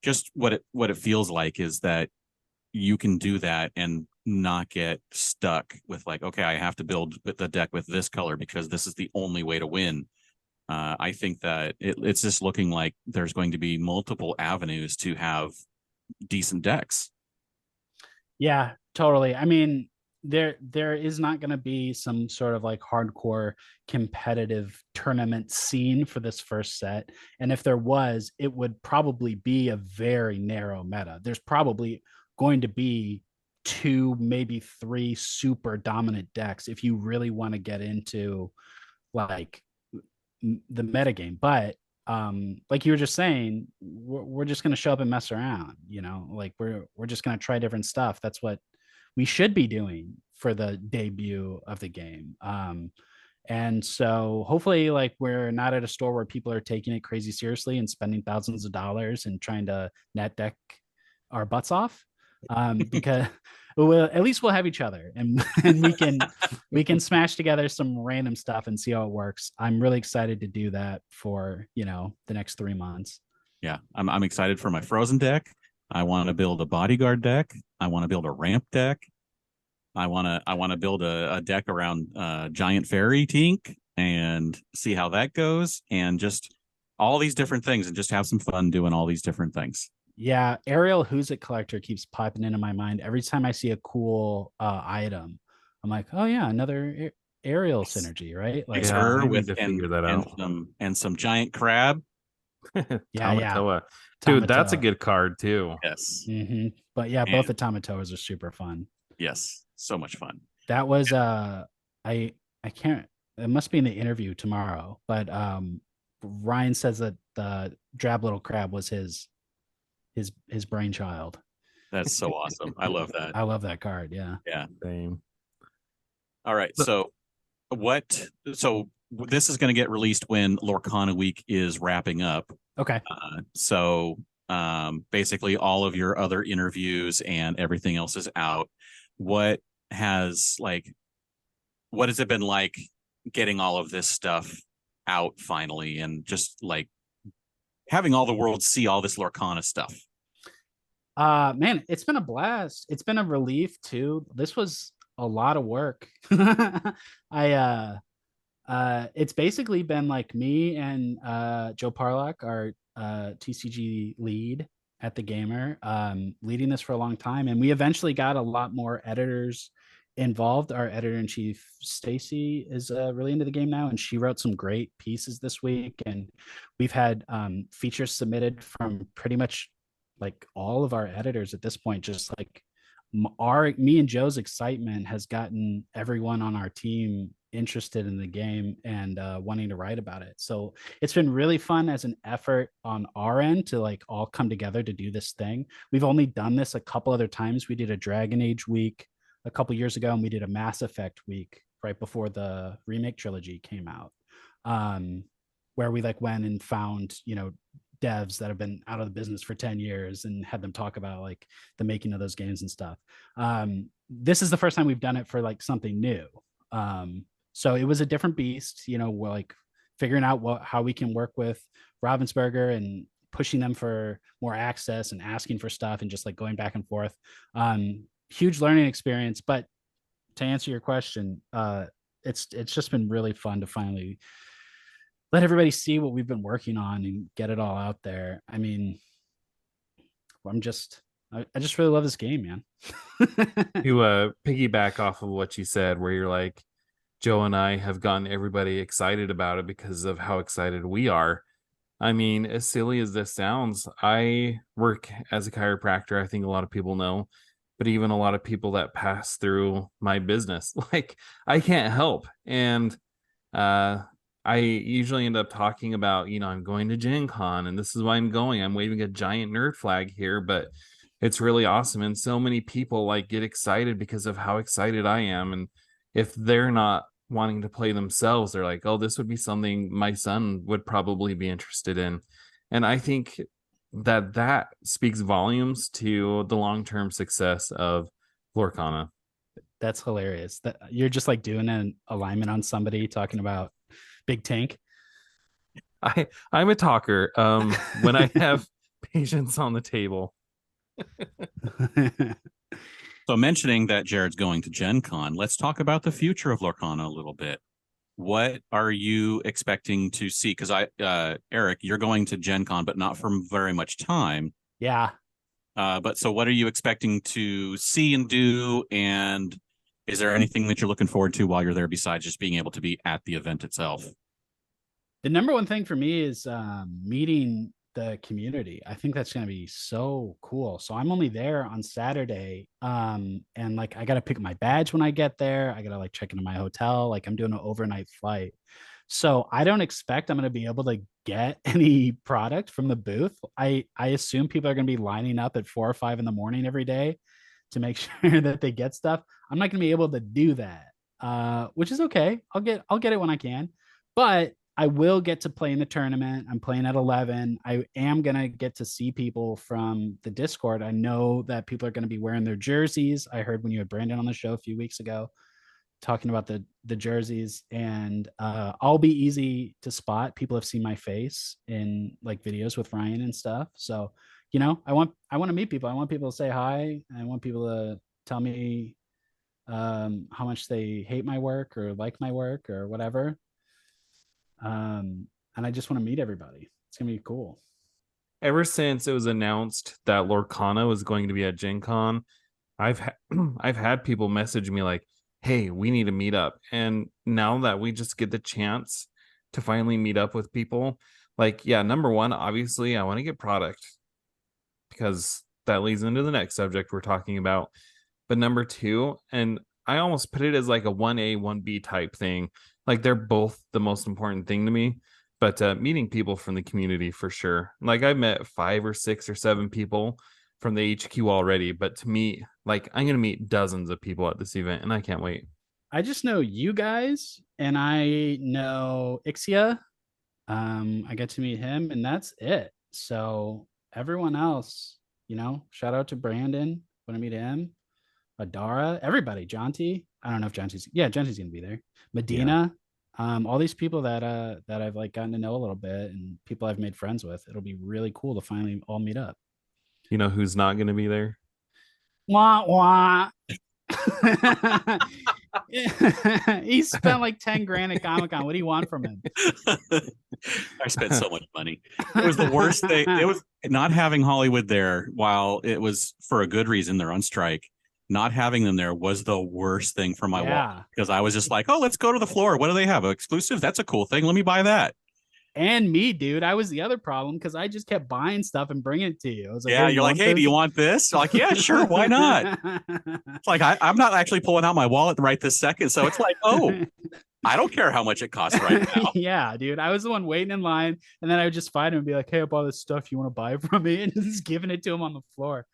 [SPEAKER 3] just what it feels like is that you can do that and not get stuck with like, okay, I have to build the deck with this color because this is the only way to win. I think that it's just looking like there's going to be multiple avenues to have decent decks.
[SPEAKER 2] Yeah, totally. I mean, there is not going to be some sort of like hardcore competitive tournament scene for this first set. And if there was, it would probably be a very narrow meta. There's probably going to be 2, maybe 3 super dominant decks if you really want to get into like the metagame. But like you were just saying, we're just going to show up and mess around, like we're just going to try different stuff. That's what we should be doing for the debut of the game. And so hopefully like we're not at a store where people are taking it crazy seriously and spending thousands of dollars and trying to net deck our butts off. Because at least we'll have each other and we can smash together some random stuff and see how it works. I'm really excited to do that for the next 3 months.
[SPEAKER 3] Yeah, I'm excited for my Frozen deck. I want to build a bodyguard deck. I want to build a ramp deck. I want to build a deck around Giant Fairy Tink and see how that goes, and just all these different things, and just have some fun doing all these different things.
[SPEAKER 2] Yeah, Ariel Who's It Collector keeps popping into my mind every time I see a cool item. I'm like, oh yeah, another Ariel synergy, right? Like
[SPEAKER 3] her with and some giant crab.
[SPEAKER 1] Tamatoa. Dude, that's a
[SPEAKER 2] Tamatoa.
[SPEAKER 1] good card too.
[SPEAKER 3] Yes.
[SPEAKER 2] But yeah, both
[SPEAKER 3] And-
[SPEAKER 2] the Tamatoas are super fun.
[SPEAKER 3] Yes. So much fun.
[SPEAKER 2] That was I can't, it must be in the interview tomorrow, but Ryan says that the drab little crab was his brainchild.
[SPEAKER 3] That's so awesome. I love that.
[SPEAKER 2] I love that card. Yeah.
[SPEAKER 3] Yeah.
[SPEAKER 1] Same.
[SPEAKER 3] All right. So this is going to get released when Lorcana week is wrapping up.
[SPEAKER 2] Okay.
[SPEAKER 3] Basically all of your other interviews and everything else is out. What has it been like getting all of this stuff out finally and just like having all the world see all this Lorcana stuff?
[SPEAKER 2] Man, it's been a blast. It's been a relief too. This was a lot of work. It's basically been like me and Joe Parlock, our TCG lead at the Gamer, leading this for a long time, and we eventually got a lot more editors involved. Our editor-in-chief Stacy is really into the game now, and she wrote some great pieces this week, and we've had features submitted from pretty much like all of our editors at this point. Just like me and Joe's excitement has gotten everyone on our team interested in the game and wanting to write about it. So it's been really fun as an effort on our end to like all come together to do this thing. We've only done this a couple other times. We did a Dragon Age week a couple years ago, and we did a Mass Effect week right before the remake trilogy came out, where we like went and found, devs that have been out of the business for 10 years and had them talk about like the making of those games and stuff. This is the first time we've done it for like something new. So it was a different beast, we're like figuring out how we can work with Ravensburger and pushing them for more access and asking for stuff and just like going back and forth. Huge learning experience. But to answer your question, it's just been really fun to finally let everybody see what we've been working on and get it all out there. I mean, I just really love this game, man.
[SPEAKER 1] To piggyback off of what you said, where you're like, Joe and I have gotten everybody excited about it because of how excited we are. I mean, as silly as this sounds, I work as a chiropractor. I think a lot of people know, but even a lot of people that pass through my business, like I can't help. And I usually end up talking about, I'm going to Gen Con and this is why I'm going. I'm waving a giant nerd flag here, but it's really awesome. And so many people like get excited because of how excited I am. And if they're not wanting to play themselves, they're like, oh, this would be something my son would probably be interested in. And I think that speaks volumes to the long-term success of Lorcana.
[SPEAKER 2] That's hilarious. That you're just like doing an alignment on somebody talking about Big Tank.
[SPEAKER 1] I'm a talker. When I have patience on the table.
[SPEAKER 3] So mentioning that Jared's going to Gen Con, let's talk about the future of Lorcana a little bit. What are you expecting to see? Because Eric, you're going to Gen Con, but not for very much time.
[SPEAKER 2] Yeah.
[SPEAKER 3] But so what are you expecting to see and do? And is there anything that you're looking forward to while you're there besides just being able to be at the event itself?
[SPEAKER 2] The number one thing for me is meeting the community. I think that's going to be so cool. So I'm only there on Saturday. And like, I got to pick my badge when I get there. I got to like check into my hotel. Like I'm doing an overnight flight. So I don't expect I'm going to be able to get any product from the booth. I assume people are going to be lining up at 4 or 5 in the morning every day to make sure that they get stuff. I'm not going to be able to do that, which is okay. I'll get it when I can, but I will get to play in the tournament. I'm playing at 11. I am going to get to see people from the Discord. I know that people are going to be wearing their jerseys. I heard when you had Brandon on the show a few weeks ago talking about the jerseys, and I'll be easy to spot. People have seen my face in like videos with Ryan and stuff. So, I want to meet people. I want people to say hi. I want people to tell me how much they hate my work or like my work or whatever. And I just want to meet everybody. It's gonna be cool.
[SPEAKER 1] Ever since it was announced that Lorcana was going to be at Gen Con, I've had people message me like, hey, we need to meet up. And now that we just get the chance to finally meet up with people, Like, yeah, number one, obviously, I want to get product because that leads into the next subject we're talking about. But number two, and I almost put it as like a 1A, 1B type thing. Like, they're both the most important thing to me. But meeting people from the community for sure. Like, I've met 5 or 6 or 7 people from the HQ already. But to meet, like, I'm going to meet dozens of people at this event, and I can't wait.
[SPEAKER 2] I just know you guys, and I know Ixia. I get to meet him, and that's it. So everyone else, shout out to Brandon. Want to meet him? Adara, everybody, Jonty. I don't know if Jonty's gonna be there. Medina, all these people that I've like gotten to know a little bit and people I've made friends with. It'll be really cool to finally all meet up.
[SPEAKER 1] You know who's not going to be there?
[SPEAKER 2] Wah wah. He spent like 10 grand at Comic-Con. What do you want from him?
[SPEAKER 3] I spent so much money. It was the worst thing. It was not having Hollywood there while it was for a good reason. They're on strike. Not having them there was the worst thing for my wallet because I was just like, oh, let's go to the floor. What do they have? Exclusive? That's a cool thing. Let me buy that.
[SPEAKER 2] And me, dude. I was the other problem because I just kept buying stuff and bringing it to you. I was like,
[SPEAKER 3] yeah, you're like, hey, do you want this? I'm like, yeah, sure. Why not? It's like, I'm not actually pulling out my wallet right this second. So it's like, oh, I don't care how much it costs right now.
[SPEAKER 2] Yeah, dude. I was the one waiting in line. And then I would just find him and be like, hey, I bought this stuff. You want to buy from me? And just giving it to him on the floor.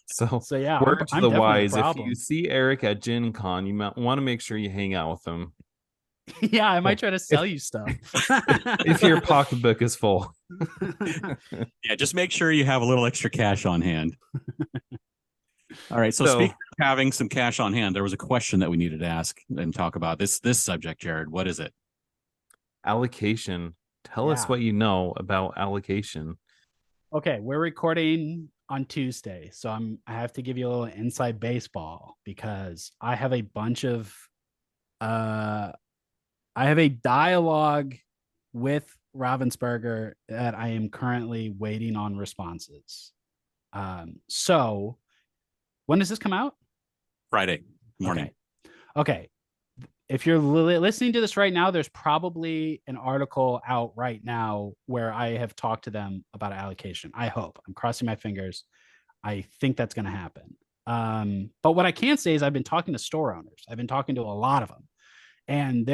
[SPEAKER 1] So
[SPEAKER 2] yeah,
[SPEAKER 1] word to the wise, if you see Eric at Gen Con, you might want to make sure you hang out with him.
[SPEAKER 2] Yeah, I might try to sell you stuff.
[SPEAKER 1] If your pocketbook is full.
[SPEAKER 3] Yeah, just make sure you have a little extra cash on hand. All right. So speaking of having some cash on hand, there was a question that we needed to ask and talk about this subject, Jared. What is it?
[SPEAKER 1] Allocation. Tell us what you know about allocation.
[SPEAKER 2] Okay, we're recording on Tuesday, so I have to give you a little inside baseball because I have a bunch of I have a dialogue with Ravensburger that I am currently waiting on responses. So when does this come out?
[SPEAKER 3] Friday morning.
[SPEAKER 2] Okay. If you're listening to this right now, there's probably an article out right now where I have talked to them about allocation. I hope. I'm crossing my fingers. I think that's going to happen. But what I can say is I've been talking to store owners. I've been talking to a lot of them. And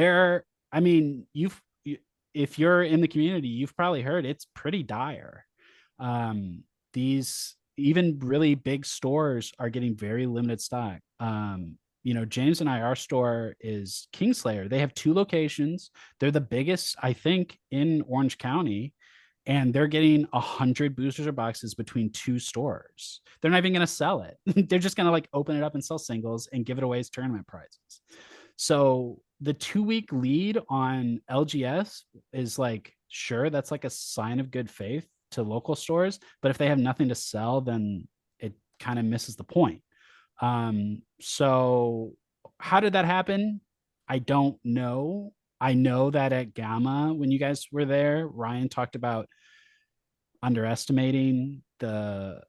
[SPEAKER 2] if you're in the community, you've probably heard it's pretty dire. These even really big stores are getting very limited stock. James and our store is Kingslayer. They have 2 locations. They're the biggest, I think, in Orange County, and they're getting 100 boosters or boxes between 2 stores. They're not even going to sell it. They're just going to like open it up and sell singles and give it away as tournament prizes. So the 2-week lead on LGS is like, sure, that's like a sign of good faith to local stores. But if they have nothing to sell, then it kind of misses the point. So how did that happen? I don't know. I know that at Gamma, when you guys were there, Ryan talked about underestimating the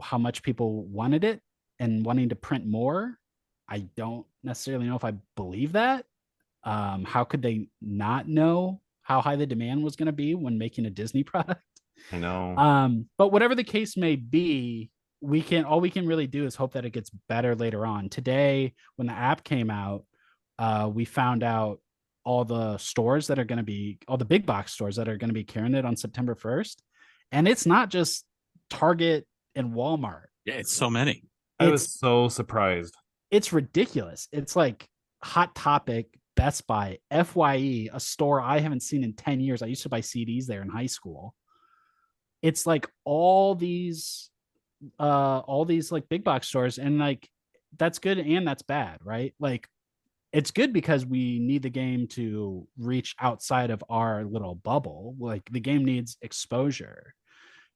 [SPEAKER 2] how much people wanted it and wanting to print more. I don't necessarily know if I believe that. How could they not know how high the demand was going to be when making a Disney product?
[SPEAKER 1] I know.
[SPEAKER 2] But whatever the case may be, all we can really do is hope that it gets better later on. Today, when the app came out, we found out all the stores that are going to be, all the big box stores that are going to be carrying it on September 1st. And it's not just Target and Walmart.
[SPEAKER 3] Yeah, it's so many.
[SPEAKER 1] I was so surprised.
[SPEAKER 2] It's ridiculous. It's like Hot Topic, Best Buy, FYE, a store I haven't seen in 10 years. I used to buy CDs there in high school. It's like all these like big box stores, and like that's good and that's bad, right? Like it's good because we need the game to reach outside of our little bubble. Like the game needs exposure,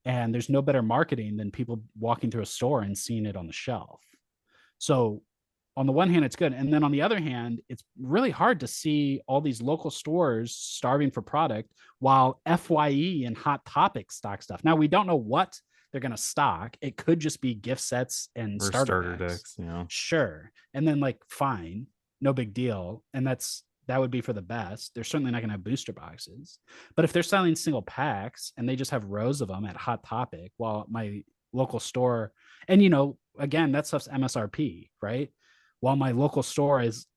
[SPEAKER 2] and there's no better marketing than people walking through a store and seeing it on the shelf. So on the one hand, it's good. And then on the other hand, it's really hard to see all these local stores starving for product while FYE and Hot Topic stock stuff. Now, we don't know what they're going to stock. It could just be gift sets and starter decks.
[SPEAKER 1] Yeah.
[SPEAKER 2] Sure. And then like, fine, no big deal. And that's that would be for the best. They're certainly not going to have booster boxes. But if they're selling single packs and they just have rows of them at Hot Topic, while my local store, and again, that stuff's MSRP, right? While my local store is,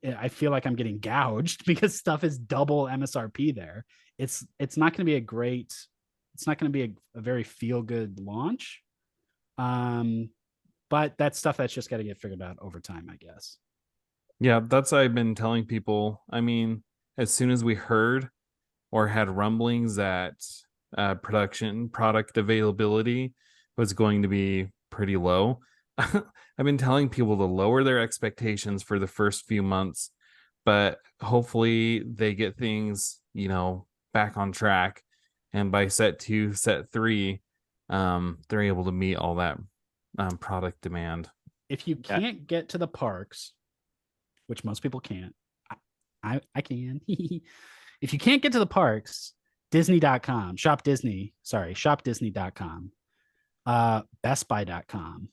[SPEAKER 2] I feel like I'm getting gouged because stuff is double MSRP there. It's not going to be it's not going to be a very feel good launch. But that's stuff that's just got to get figured out over time, I guess.
[SPEAKER 1] Yeah, that's what I've been telling people. I mean, as soon as we heard or had rumblings that product availability was going to be pretty low, I've been telling people to lower their expectations for the first few months, but hopefully they get things, back on track. And by set 2, set 3, they're able to meet all that product demand.
[SPEAKER 2] If you can't get to the parks, which most people can't, I can. If you can't get to the parks, Disney.com, shopdisney.com, bestbuy.com,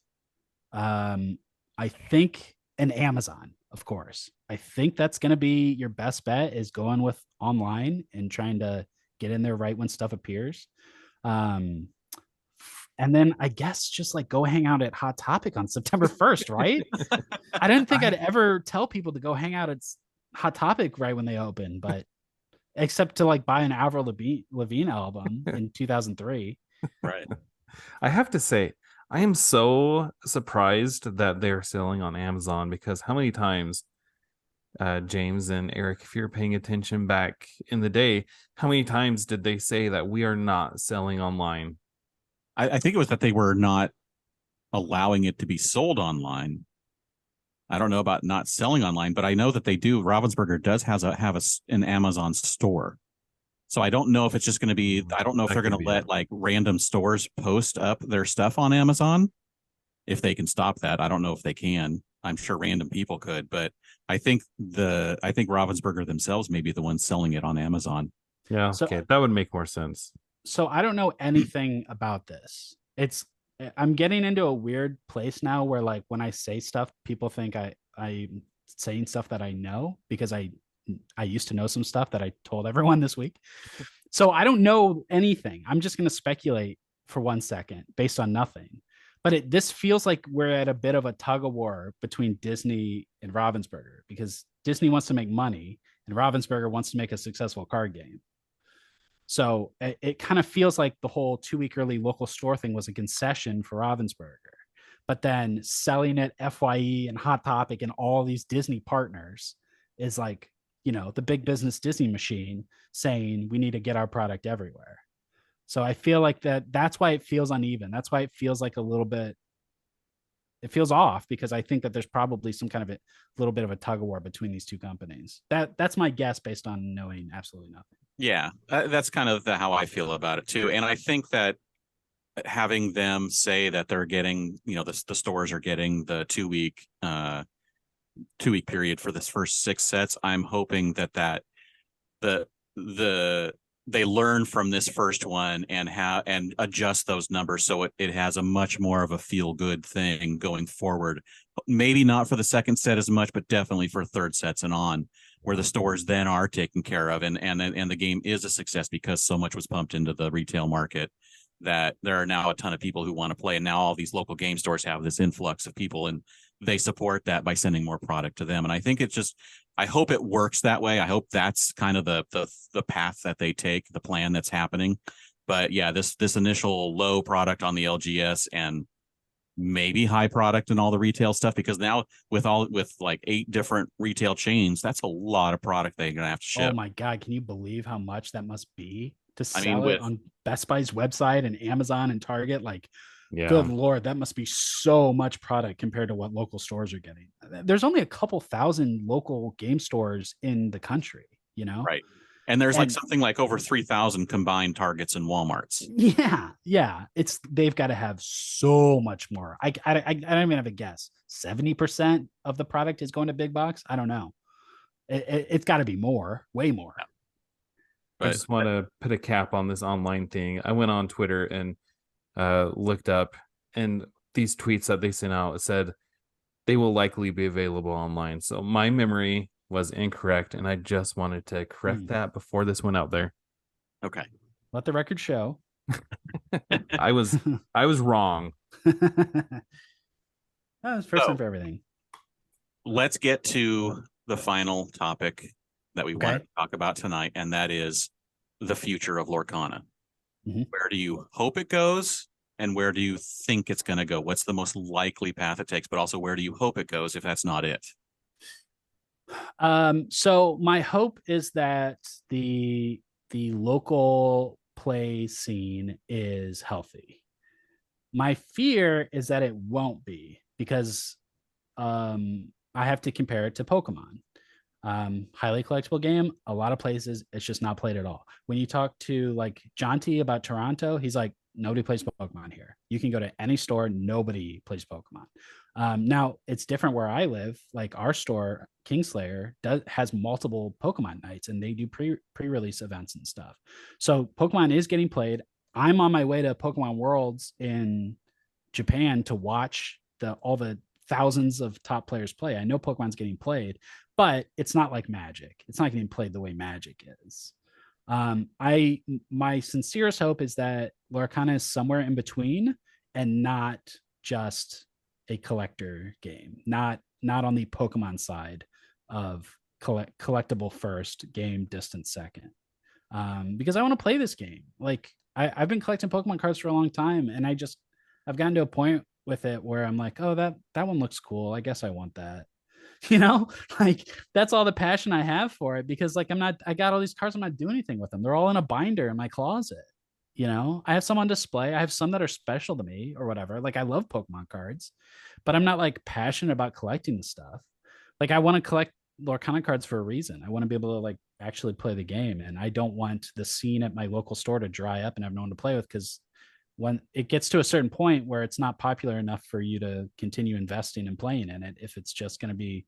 [SPEAKER 2] I think, and Amazon, of course. I think that's going to be your best bet, is going with online and trying to get in there right when stuff appears. And then I guess just like go hang out at Hot Topic on September 1st, right? I didn't think I'd ever tell people to go hang out at Hot Topic right when they open, but except to like buy an Avril Lavigne album in 2003.
[SPEAKER 3] Right.
[SPEAKER 1] I have to say, I am so surprised that they're selling on Amazon, because how many times, James and Eric, if you're paying attention back in the day, how many times did they say that we are not selling online?
[SPEAKER 3] I think it was that they were not allowing it to be sold online. I don't know about not selling online, but I know that they do. Ravensburger does have an Amazon store. So I don't know if it's just going to be, I don't know if they're going to let like random stores post up their stuff on Amazon. If they can stop that, I don't know if they can. I'm sure random people could, but I think Ravensburger themselves may be the ones selling it on Amazon.
[SPEAKER 1] Yeah, okay, that would make more sense.
[SPEAKER 2] So I don't know anything about this. I'm getting into a weird place now where like when I say stuff, people think I'm saying stuff that I know, because I used to know some stuff that I told everyone this week. So I don't know anything. I'm just going to speculate for 1 second based on nothing. But this feels like we're at a bit of a tug of war between Disney and Ravensburger, because Disney wants to make money and Ravensburger wants to make a successful card game. So it kind of feels like the whole 2-week early local store thing was a concession for Ravensburger. But then selling it FYE and Hot Topic and all these Disney partners is like, the big business Disney machine saying we need to get our product everywhere. So I feel like that's why it feels uneven. That's why it feels like it feels off, because I think that there's probably some kind of a little bit of a tug of war between these two companies. That's my guess based on knowing absolutely nothing.
[SPEAKER 3] Yeah, that's kind of how I feel about it too. And I think that having them say that they're getting, the stores are getting the 2-week period for this first 6 sets, I'm hoping that they learn from this first one and adjust those numbers so it has a much more of a feel good thing going forward. Maybe not for the second set as much, but definitely for third sets and on, where the stores then are taken care of and the game is a success because so much was pumped into the retail market that there are now a ton of people who want to play. And now all these local game stores have this influx of people, and they support that by sending more product to them. And I think I hope it works that way. I hope that's kind of the path that they take, the plan that's happening. But yeah, this initial low product on the LGS and maybe high product and all the retail stuff, because now with like 8 different retail chains, that's a lot of product they're gonna have to ship.
[SPEAKER 2] Oh my God, can you believe how much that must be to sell it on Best Buy's website and Amazon and Target? Like, yeah. Good Lord, that must be so much product compared to what local stores are getting. There's only a couple thousand local game stores in the country,
[SPEAKER 3] Right. And there's like something like over 3,000 combined Targets and Walmarts.
[SPEAKER 2] Yeah. They've got to have so much more. I don't even have a guess. 70% of the product is going to big box. I don't know. It's got to be more, way more. Yeah.
[SPEAKER 1] But I just want to put a cap on this online thing. I went on Twitter and looked up, and these tweets that they sent out said they will likely be available online. So my memory was incorrect, and I just wanted to correct that before this went out there.
[SPEAKER 3] Okay.
[SPEAKER 2] Let the record show.
[SPEAKER 1] I was wrong.
[SPEAKER 2] That was first
[SPEAKER 3] So-
[SPEAKER 2] time for everything.
[SPEAKER 3] Let's get to the final topic that we want
[SPEAKER 2] Okay.
[SPEAKER 3] to talk about tonight, and that is the future of Lorcana.
[SPEAKER 2] Mhm.
[SPEAKER 3] Where do you hope it goes, and where do you think it's going to go? What's the most likely path it takes, but also where do you hope it goes if that's not it?
[SPEAKER 2] So my hope is that the local play scene is healthy. My fear is that it won't be, because I have to compare it to Pokemon. Highly collectible game. A lot of places it's just not played at all. When you talk to like Jonty about Toronto, he's like, nobody plays Pokemon here. You can go to any store, nobody plays Pokemon. Now it's different where I live. Like our store, Kingslayer, has multiple Pokemon nights, and they do pre-release events and stuff. So Pokemon is getting played. I'm on my way to Pokemon Worlds in Japan to watch all the thousands of top players play. I know Pokemon's getting played, but it's not like Magic. It's not getting played the way Magic is. My sincerest hope is that Lorcana is somewhere in between and not just a collector game, not on the Pokemon side of collectible first, game distance second. Because I want to play this game. Like I've been collecting Pokemon cards for a long time, and I've gotten to a point with it where I'm like, oh, that one looks cool. I guess I want that. Like that's all the passion I have for it, because like I got all these cards, I'm not doing anything with them. They're all in a binder in my closet. I have some on display. I have some that are special to me or whatever. Like I love Pokemon cards, but I'm not like passionate about collecting the stuff. Like I want to collect Lorcana cards for a reason. I want to be able to like actually play the game, and I don't want the scene at my local store to dry up and have no one to play with, because when it gets to a certain point where it's not popular enough for you to continue investing and playing in it, if it's just going to be,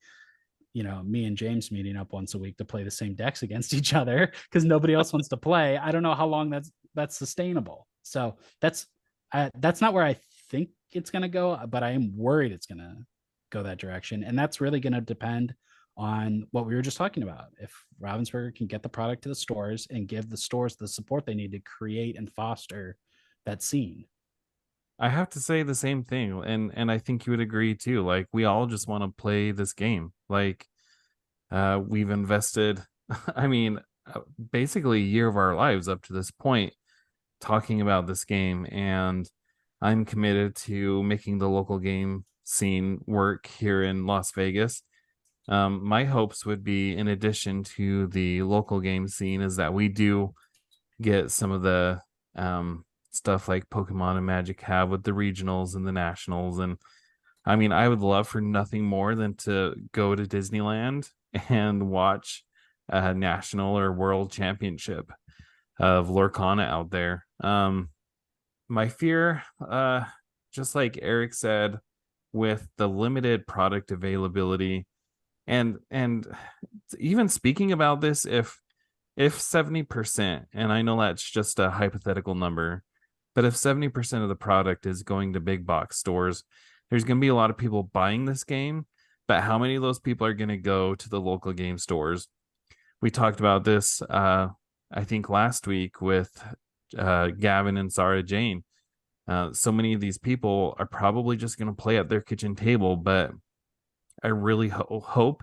[SPEAKER 2] me and James meeting up once a week to play the same decks against each other because nobody else wants to play, I don't know how long that's sustainable. So that's not where I think it's going to go, but I am worried it's going to go that direction. And that's really going to depend on what we were just talking about. If Ravensburger can get the product to the stores and give the stores the support they need to create and foster that scene.
[SPEAKER 1] I have to say the same thing, and I think you would agree too. Like we all just want to play this game. Like we've invested, I mean, basically a year of our lives up to this point talking about this game, and I'm committed to making the local game scene work here in Las Vegas. My hopes would be, in addition to the local game scene, is that we do get some of the stuff like Pokemon and Magic have with the regionals and the nationals. And I mean, I would love for nothing more than to go to Disneyland and watch a national or world championship of Lorcana out there. My fear, just like Eric said, with the limited product availability, and even speaking about this, if 70%, and I know that's just a hypothetical number, but if 70% of the product is going to big box stores, there's going to be a lot of people buying this game, but how many of those people are going to go to the local game stores? We talked about this, I think last week with Gavin and Sarah Jane. So many of these people are probably just going to play at their kitchen table, but I really hope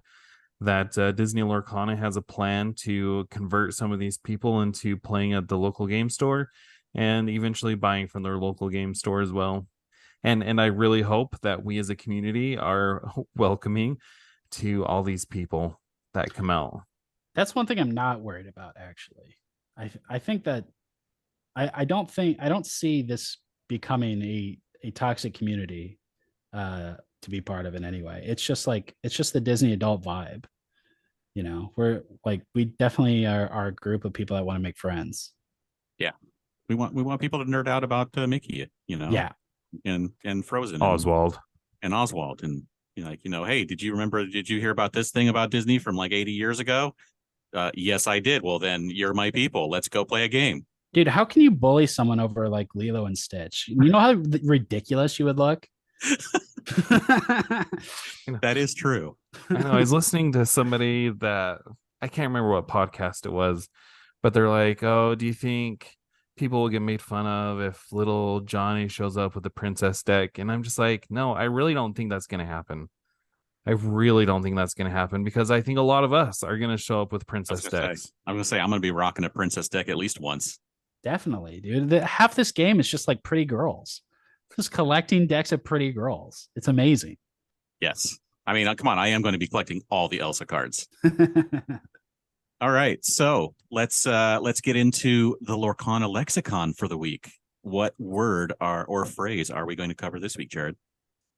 [SPEAKER 1] that Disney Lorcana has a plan to convert some of these people into playing at the local game store and eventually buying from their local game store as well. And I really hope that we as a community are welcoming to all these people that come out.
[SPEAKER 2] That's one thing I'm not worried about, actually. I think that I don't see this becoming a toxic community to be part of in any way. It's just the Disney adult vibe. We're like, we definitely are a group of people that want to make friends.
[SPEAKER 3] Yeah. We want people to nerd out about Mickey,
[SPEAKER 2] Yeah.
[SPEAKER 3] and Frozen
[SPEAKER 1] Oswald.
[SPEAKER 3] and Oswald. And hey, did you hear about this thing about Disney from like 80 years ago? Yes, I did. Well, then you're my people. Let's go play a game.
[SPEAKER 2] Dude, how can you bully someone over like Lilo and Stitch? You know how ridiculous you would look?
[SPEAKER 3] That is true.
[SPEAKER 1] I know. I was listening to somebody that I can't remember what podcast it was, but they're like, "Oh, do you think people will get made fun of if little Johnny shows up with the princess deck?" And I'm just like, "No, I really don't think that's going to happen. I really don't think that's going to happen because I think a lot of us are going to show up with princess decks."
[SPEAKER 3] I'm gonna say I'm gonna be rocking a princess deck at least once.
[SPEAKER 2] Definitely, dude. Half this game is just like pretty girls. Just collecting decks of pretty girls. It's amazing.
[SPEAKER 3] Yes. I mean, come on, I am going to be collecting all the Elsa cards. All right, so let's get into the Lorcana lexicon for the week. What word or phrase are we going to cover this week, Jared?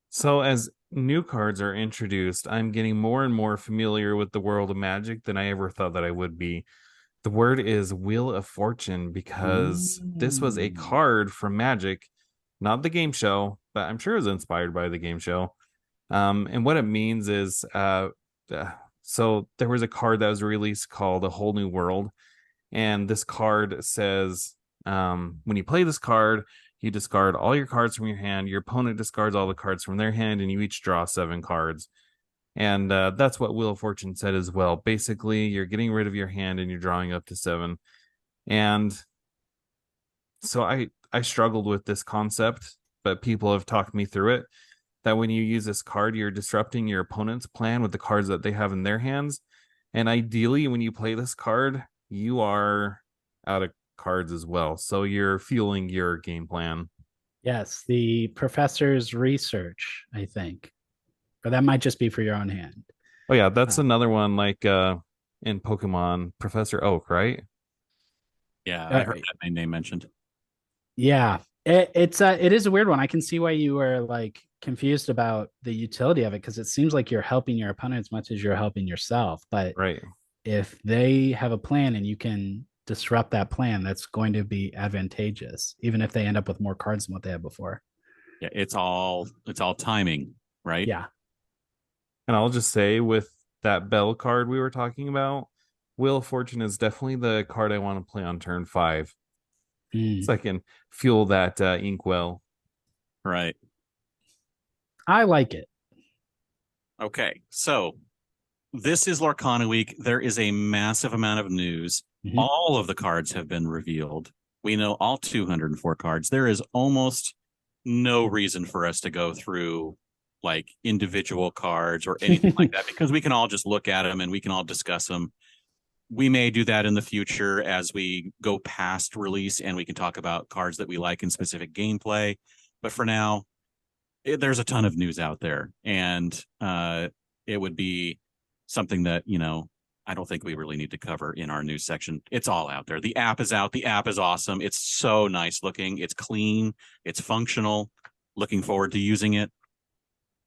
[SPEAKER 1] So as new cards are introduced, I'm getting more and more familiar with the world of Magic than I ever thought that I would be. The word is Wheel of Fortune because this was a card from Magic, not the game show, but I'm sure it was inspired by the game show. And what it means is, so there was a card that was released called A Whole New World. And this card says, when you play this card, you discard all your cards from your hand. Your opponent discards all the cards from their hand, and you each draw 7 cards. And that's what Wheel of Fortune said as well. Basically, you're getting rid of your hand and you're drawing up to 7. And so I struggled with this concept, but people have talked me through it. That when you use this card, you're disrupting your opponent's plan with the cards that they have in their hands. And ideally, when you play this card, you are out of cards as well. So you're fueling your game plan.
[SPEAKER 2] Yes, the professor's research, I think. Or that might just be for your own hand.
[SPEAKER 1] Oh yeah, that's another one like in Pokemon, Professor Oak, right?
[SPEAKER 3] Yeah, I heard that name mentioned.
[SPEAKER 2] Yeah. It is a weird one. I can see why you were like confused about the utility of it because it seems like you're helping your opponent as much as you're helping yourself. But
[SPEAKER 1] right,
[SPEAKER 2] if they have a plan and you can disrupt that plan, that's going to be advantageous, even if they end up with more cards than what they had before.
[SPEAKER 3] Yeah, it's all timing, right?
[SPEAKER 2] Yeah.
[SPEAKER 1] and I'll just say with that Bell card we were talking about, Wheel of Fortune is definitely the card I want to play on turn 5. So I can fuel that inkwell.
[SPEAKER 3] Right.
[SPEAKER 2] I like it.
[SPEAKER 3] Okay, so this is Lorcana week. There is a massive amount of news.
[SPEAKER 2] Mhm.
[SPEAKER 3] All of the cards have been revealed. We know all 204 cards. There is almost no reason for us to go through like individual cards or anything like that because we can all just look at them and we can all discuss them. We may do that in the future as we go past release and we can talk about cards that we like in specific gameplay. But for now, there's a ton of news out there, and it would be something that, I don't think we really need to cover in our news section. It's all out there. The app is out. The app is awesome. It's so nice looking. It's clean. It's functional. Looking forward to using it.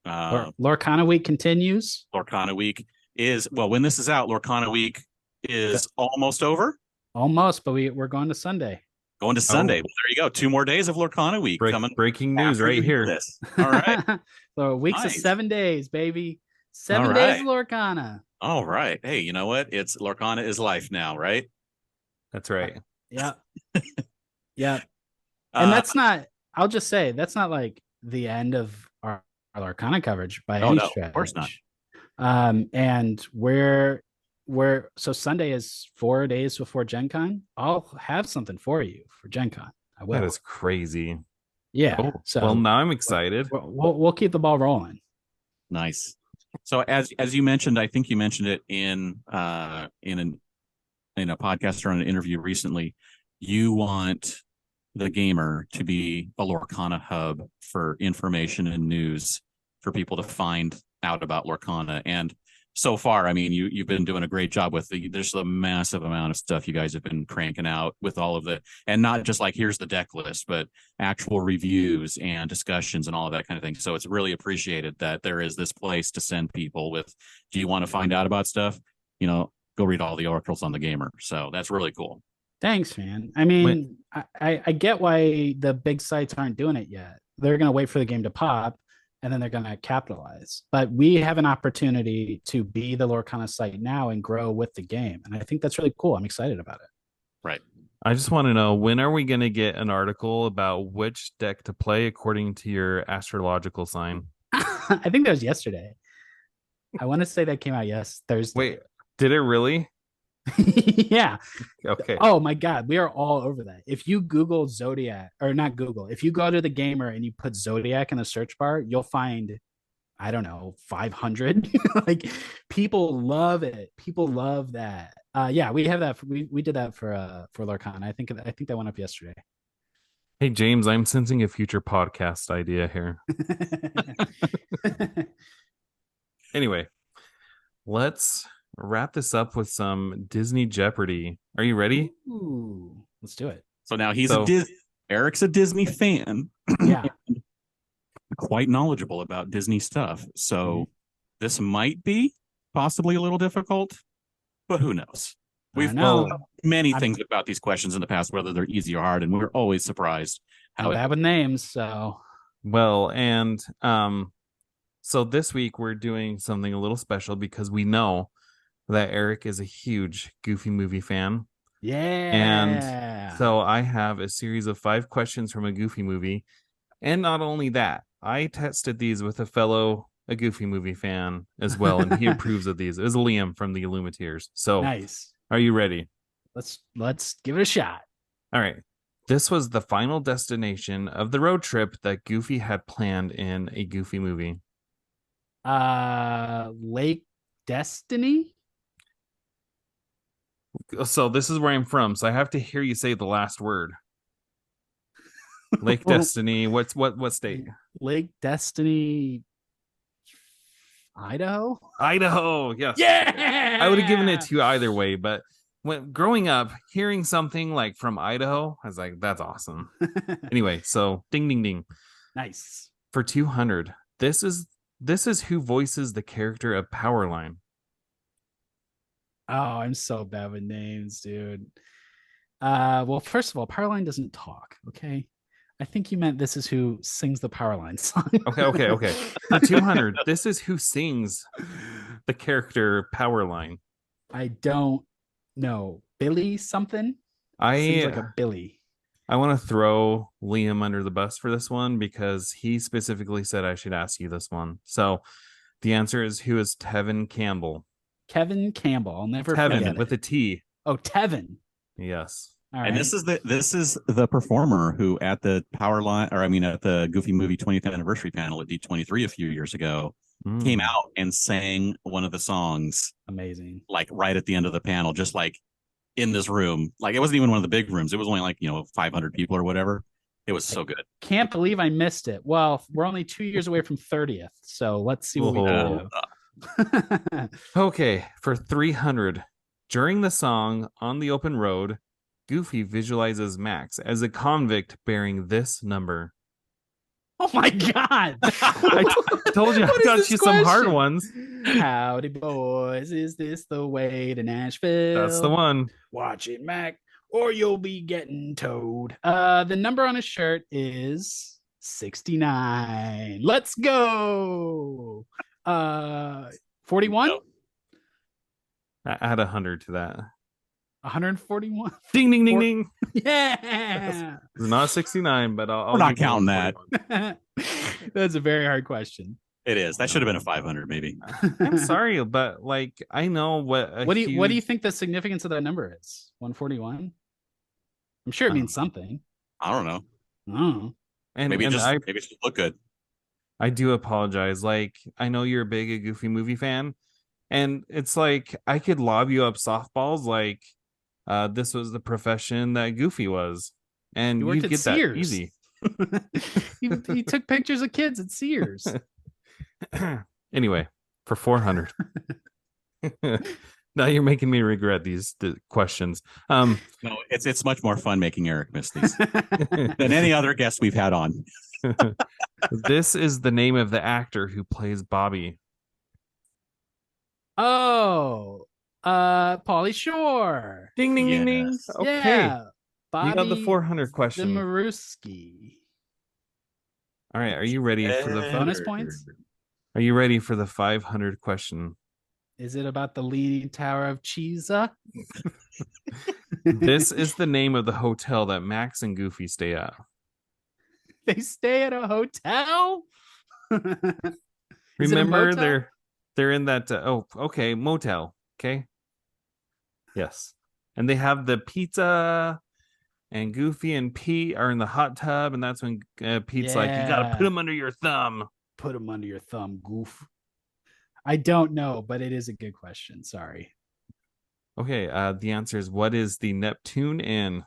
[SPEAKER 2] Lorcana week continues.
[SPEAKER 3] Lorcana week is, well, when this is out, Lorcana week is almost over.
[SPEAKER 2] Almost, but we're going to Sunday.
[SPEAKER 3] Going to Sunday. Well, there you go. 2 more days of Lorcana week coming.
[SPEAKER 1] Breaking news right here.
[SPEAKER 3] This. All right.
[SPEAKER 2] So weeks of 7 days, baby. 7 days of Lorcana.
[SPEAKER 3] All right. Hey, you know what? It's Lorcana is life now, right?
[SPEAKER 1] That's right.
[SPEAKER 2] Yeah. Yeah. And that's not, I'll just say, that's not like the end of our Lorcana coverage by any stretch.
[SPEAKER 3] Of course not.
[SPEAKER 2] And so Sunday is 4 days before Gen Con. I'll have something for you for Gen Con. I will.
[SPEAKER 1] That is crazy.
[SPEAKER 2] Yeah.
[SPEAKER 1] Oh, so well, now I'm excited.
[SPEAKER 2] We'll keep the ball rolling.
[SPEAKER 3] Nice. So as you mentioned, I think you mentioned it in a podcast or in an interview recently. You want the gamer to be a Lorcana hub for information and news for people to find out about Lorcana. And so far, I mean, you've been doing a great job with there's a massive amount of stuff you guys have been cranking out with all of the, and not just like, here's the deck list, but actual reviews and discussions and all of that kind of thing. So it's really appreciated that there is this place to send people with, do you want to find out about stuff? Go read all the articles on the Gamer. So that's really cool.
[SPEAKER 2] Thanks, man. I mean, I get why the big sites aren't doing it yet. They're going to wait for the game to pop, and then they're going to capitalize. But we have an opportunity to be the Lorcana site now and grow with the game. And I think that's really cool. I'm excited about it.
[SPEAKER 3] Right.
[SPEAKER 1] I just want to know, when are we going to get an article about which deck to play according to your astrological sign?
[SPEAKER 2] I think that was yesterday. I want to say that came out Thursday.
[SPEAKER 1] Wait, did it really?
[SPEAKER 2] Yeah.
[SPEAKER 1] Okay.
[SPEAKER 2] Oh my God, we are all over that. If you Google Zodiac, or not Google, if you go to the gamer and you put Zodiac in the search bar, you'll find, I don't know, 500. Like, people love it. People love that. Yeah, we have that. We did that for Lorcana. I think that went up yesterday.
[SPEAKER 1] Hey, James, I'm sensing a future podcast idea here. Anyway, let's wrap this up with some Disney Jeopardy. Are you ready?
[SPEAKER 2] Ooh, let's do it.
[SPEAKER 3] So now he's
[SPEAKER 1] So-
[SPEAKER 3] Eric's a Disney fan.
[SPEAKER 2] Yeah.
[SPEAKER 3] Quite knowledgeable about Disney stuff. So this might be possibly a little difficult, but who knows? We've
[SPEAKER 2] know.
[SPEAKER 3] known many things about these questions in the past, whether they're easy or hard, and we're always surprised
[SPEAKER 2] I'm bad with names, so
[SPEAKER 1] Well, and so this week we're doing something a little special because we know that Eric is a huge Goofy movie fan.
[SPEAKER 2] yeah.
[SPEAKER 1] And so I have a series of 5 questions from a Goofy movie. And not only that, I tested these with a Goofy movie fan as well, and he approves of these. It was Liam from the Illumineers. So
[SPEAKER 2] Nice.
[SPEAKER 1] Are you ready?
[SPEAKER 2] Let's give it a shot.
[SPEAKER 1] All right. This was the final destination of the road trip that Goofy had planned in a Goofy movie.
[SPEAKER 2] Lake Destiny?
[SPEAKER 1] So this is where I'm from, so I have to hear you say the last word. Lake Destiny. What state?
[SPEAKER 2] Lake Destiny, Idaho?
[SPEAKER 1] Idaho. Yes.
[SPEAKER 2] Yeah.
[SPEAKER 1] I would have given it to you either way, but when growing up, hearing something like from Idaho, I was like, that's awesome. Anyway, so ding ding ding.
[SPEAKER 2] Nice.
[SPEAKER 1] For 200, this is who voices the character of Powerline.
[SPEAKER 2] Oh, I'm so bad with names, dude. Well, first of all, Powerline doesn't talk, okay? I think you meant this is who sings the Powerline song.
[SPEAKER 1] Okay. For 200, this is who sings the character Powerline.
[SPEAKER 2] I don't know. Billy something? Seems like a Billy.
[SPEAKER 1] I want to throw Liam under the bus for this one because he specifically said I should ask you this one. So the answer is, who is Tevin Campbell?
[SPEAKER 2] Kevin Campbell. I'll never forget
[SPEAKER 1] Tevin
[SPEAKER 2] it.
[SPEAKER 1] with a T.
[SPEAKER 2] Oh, Tevin.
[SPEAKER 1] Yes.
[SPEAKER 2] All right.
[SPEAKER 3] And this is the performer who at the at the Goofy Movie 20th anniversary panel at D23 a few years ago came out and sang one of the songs.
[SPEAKER 2] Amazing.
[SPEAKER 3] Like right at the end of the panel, just like in this room. Like it wasn't even one of the big rooms. It was only like, 500 people or whatever. It was so good.
[SPEAKER 2] Can't believe I missed it. Well, we're only 2 years away from 30th. So let's see what we can do.
[SPEAKER 1] Okay, for 300, during the song On the Open Road, Goofy visualizes Max as a convict bearing this number.
[SPEAKER 2] Oh my God.
[SPEAKER 1] I told you I got you some hard ones.
[SPEAKER 2] Howdy, boys. Is this the way to Nashville?
[SPEAKER 1] That's the one.
[SPEAKER 2] Watch it, Mac, or you'll be getting towed. The number on his shirt is 69. Let's go. 41?
[SPEAKER 1] Add 100 to that.
[SPEAKER 2] 141.
[SPEAKER 1] Ding ding ding ding.
[SPEAKER 2] Yeah.
[SPEAKER 1] It's not 69, but I'll
[SPEAKER 3] We're not
[SPEAKER 1] give you
[SPEAKER 3] counting that.
[SPEAKER 1] 41.
[SPEAKER 2] That's a very hard question.
[SPEAKER 3] It is. That should have been a 500 maybe.
[SPEAKER 1] I'm sorry, but like I know what
[SPEAKER 2] What do you think the significance of that number is? 141? I'm sure it means something.
[SPEAKER 3] I don't know.
[SPEAKER 2] Oh.
[SPEAKER 1] and
[SPEAKER 3] Maybe
[SPEAKER 1] and
[SPEAKER 3] it just look good.
[SPEAKER 1] I do apologize. Like, I know you're a big Goofy movie fan, and it's like I could lob you up softballs like this was the profession that Goofy was, and
[SPEAKER 2] You worked
[SPEAKER 1] you
[SPEAKER 2] at
[SPEAKER 1] get that
[SPEAKER 2] Sears.
[SPEAKER 1] easy.
[SPEAKER 2] he took pictures of kids at Sears.
[SPEAKER 1] Anyway, for 400. Now you're making me regret the questions.
[SPEAKER 3] No, it's much more fun making Eric miss these than any other guest we've had on.
[SPEAKER 1] This is the name of the actor who plays Bobby.
[SPEAKER 2] Oh, Pauly Shore.
[SPEAKER 1] Ding ding ding ding.
[SPEAKER 3] Yes.
[SPEAKER 1] Okay.
[SPEAKER 2] Yeah. Bobby
[SPEAKER 1] You got the 400 question.
[SPEAKER 2] Demaruski.
[SPEAKER 1] All right, are you ready for the
[SPEAKER 2] Bonus points?
[SPEAKER 1] Are you ready for the 500 question?
[SPEAKER 2] Is it about the Leaning Tower of Cheesa?
[SPEAKER 1] This is the name of the hotel that Max and Goofy stay at.
[SPEAKER 2] They stay at a hotel. Is it a
[SPEAKER 1] Remember,
[SPEAKER 2] motel?
[SPEAKER 1] they're in that. Okay, motel. Okay, yes, and they have the pizza, and Goofy and Pete are in the hot tub, and that's when Pete's like, "You got to put
[SPEAKER 2] Yeah.
[SPEAKER 1] him under your thumb."
[SPEAKER 2] Put them under your thumb, goof. I don't know, but it is a good question. Sorry.
[SPEAKER 1] Okay, the answer is, what is the Neptune Inn?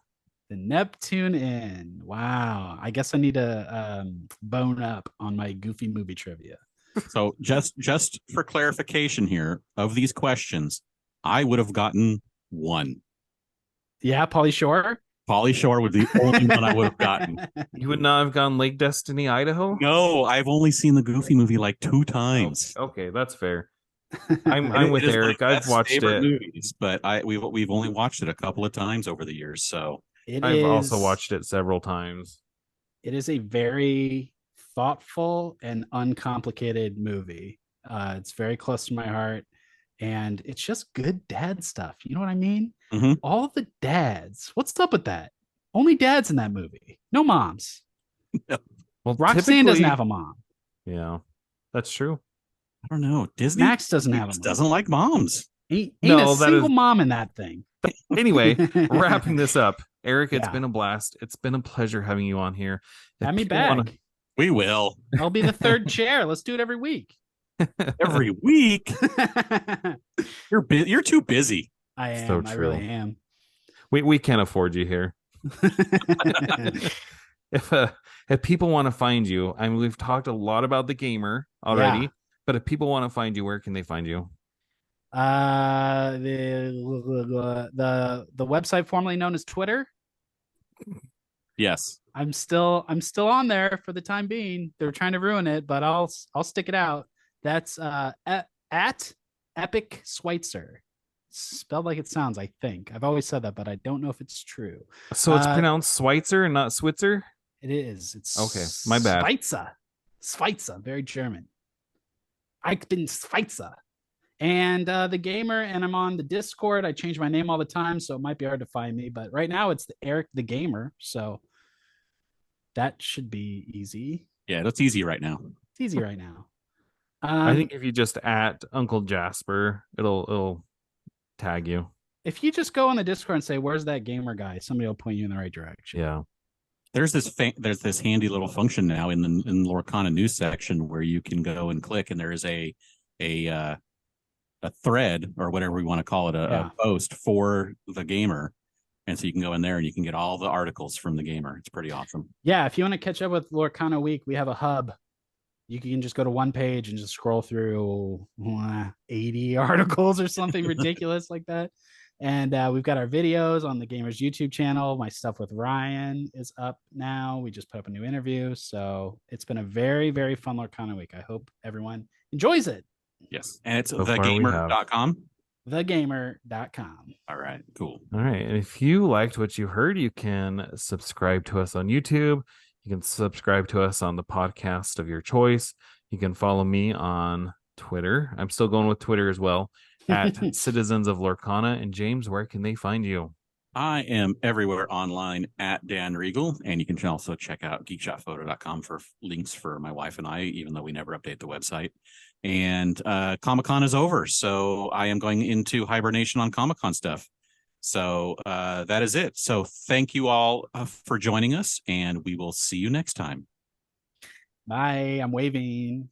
[SPEAKER 2] The Neptune Inn. Wow. I guess I need to bone up on my Goofy movie trivia.
[SPEAKER 3] So just for clarification here, of these questions, I would have gotten one.
[SPEAKER 2] Yeah, Pauly Shore.
[SPEAKER 3] Pauly Shore would be the only one I would have gotten.
[SPEAKER 1] You would not have gone Lake Destiny, Idaho?
[SPEAKER 3] No, I've only seen the Goofy movie like 2 times.
[SPEAKER 1] Okay, that's fair. I'm with Eric. I've watched it.
[SPEAKER 3] Movies, but we've only watched it a couple of times over the years. So
[SPEAKER 1] I've also watched it several times.
[SPEAKER 2] It is a very thoughtful and uncomplicated movie. It's very close to my heart, and it's just good dad stuff. You know what I mean?
[SPEAKER 3] Mm-hmm.
[SPEAKER 2] All the dads. What's up with that? Only dads in that movie. No moms.
[SPEAKER 1] Well,
[SPEAKER 2] Roxanne doesn't have a mom.
[SPEAKER 1] Yeah, that's true.
[SPEAKER 3] I don't know. Disney
[SPEAKER 2] Max doesn't have a mom.
[SPEAKER 3] Doesn't like moms.
[SPEAKER 2] Ain't a single mom in that thing.
[SPEAKER 1] Anyway, wrapping this up, Eric, it's been a blast. It's been a pleasure having you on here.
[SPEAKER 2] Have me back.
[SPEAKER 3] We will.
[SPEAKER 2] I'll be the third chair. Let's do it every week.
[SPEAKER 3] Every week? You're too busy.
[SPEAKER 2] I am.
[SPEAKER 1] So
[SPEAKER 2] I really am.
[SPEAKER 1] We can't afford you here. If people want to find you, I mean, we've talked a lot about the gamer already, but if people want to find you, where can they find you?
[SPEAKER 2] The website formerly known as Twitter.
[SPEAKER 3] Yes.
[SPEAKER 2] I'm still on there for the time being. They're trying to ruin it, but I'll stick it out. That's at Epic Switzer. Spelled like it sounds, I think. I've always said that, but I don't know if it's true.
[SPEAKER 1] So it's pronounced Switzer and not Switzer?
[SPEAKER 2] It is. It's
[SPEAKER 1] okay. My bad.
[SPEAKER 2] Switzer, very German. Ich bin Switzer. And the gamer, and I'm on the Discord. I change my name all the time, so it might be hard to find me. But right now it's the Eric the Gamer, so that should be easy.
[SPEAKER 3] Yeah, that's easy right now.
[SPEAKER 2] It's easy right now.
[SPEAKER 1] I think if you just at Uncle Jasper, it'll tag you.
[SPEAKER 2] If you just go on the Discord and say, "Where's that gamer guy?" somebody will point you in the right direction.
[SPEAKER 1] Yeah.
[SPEAKER 3] There's this handy little function now in the Lorcana news section where you can go and click, and there is a thread, or whatever we want to call it, a post for the gamer. And so you can go in there and you can get all the articles from the gamer. It's pretty awesome.
[SPEAKER 2] Yeah. If you want to catch up with Lorcana Week, we have a hub. You can just go to one page and just scroll through 80 articles or something ridiculous like that. And we've got our videos on the Gamers YouTube channel. My stuff with Ryan is up now. We just put up a new interview. So it's been a very, very fun Lorcana Week. I hope everyone enjoys it.
[SPEAKER 3] Yes. And it's thegamer.com.
[SPEAKER 2] Thegamer.com.
[SPEAKER 3] All right, cool.
[SPEAKER 1] All right. And if you liked what you heard, you can subscribe to us on YouTube. You can subscribe to us on the podcast of your choice. You can follow me on Twitter. I'm still going with Twitter as well, at Citizens of Lorcana. And James, where can they find you?
[SPEAKER 3] I am everywhere online at Dan Riegel, and you can also check out geekshotphoto.com for links for my wife and I, even though we never update the website. And Comic-Con is over, so I am going into hibernation on Comic-Con stuff. So that is it. So thank you all for joining us, and we will see you next time.
[SPEAKER 2] Bye. I'm waving.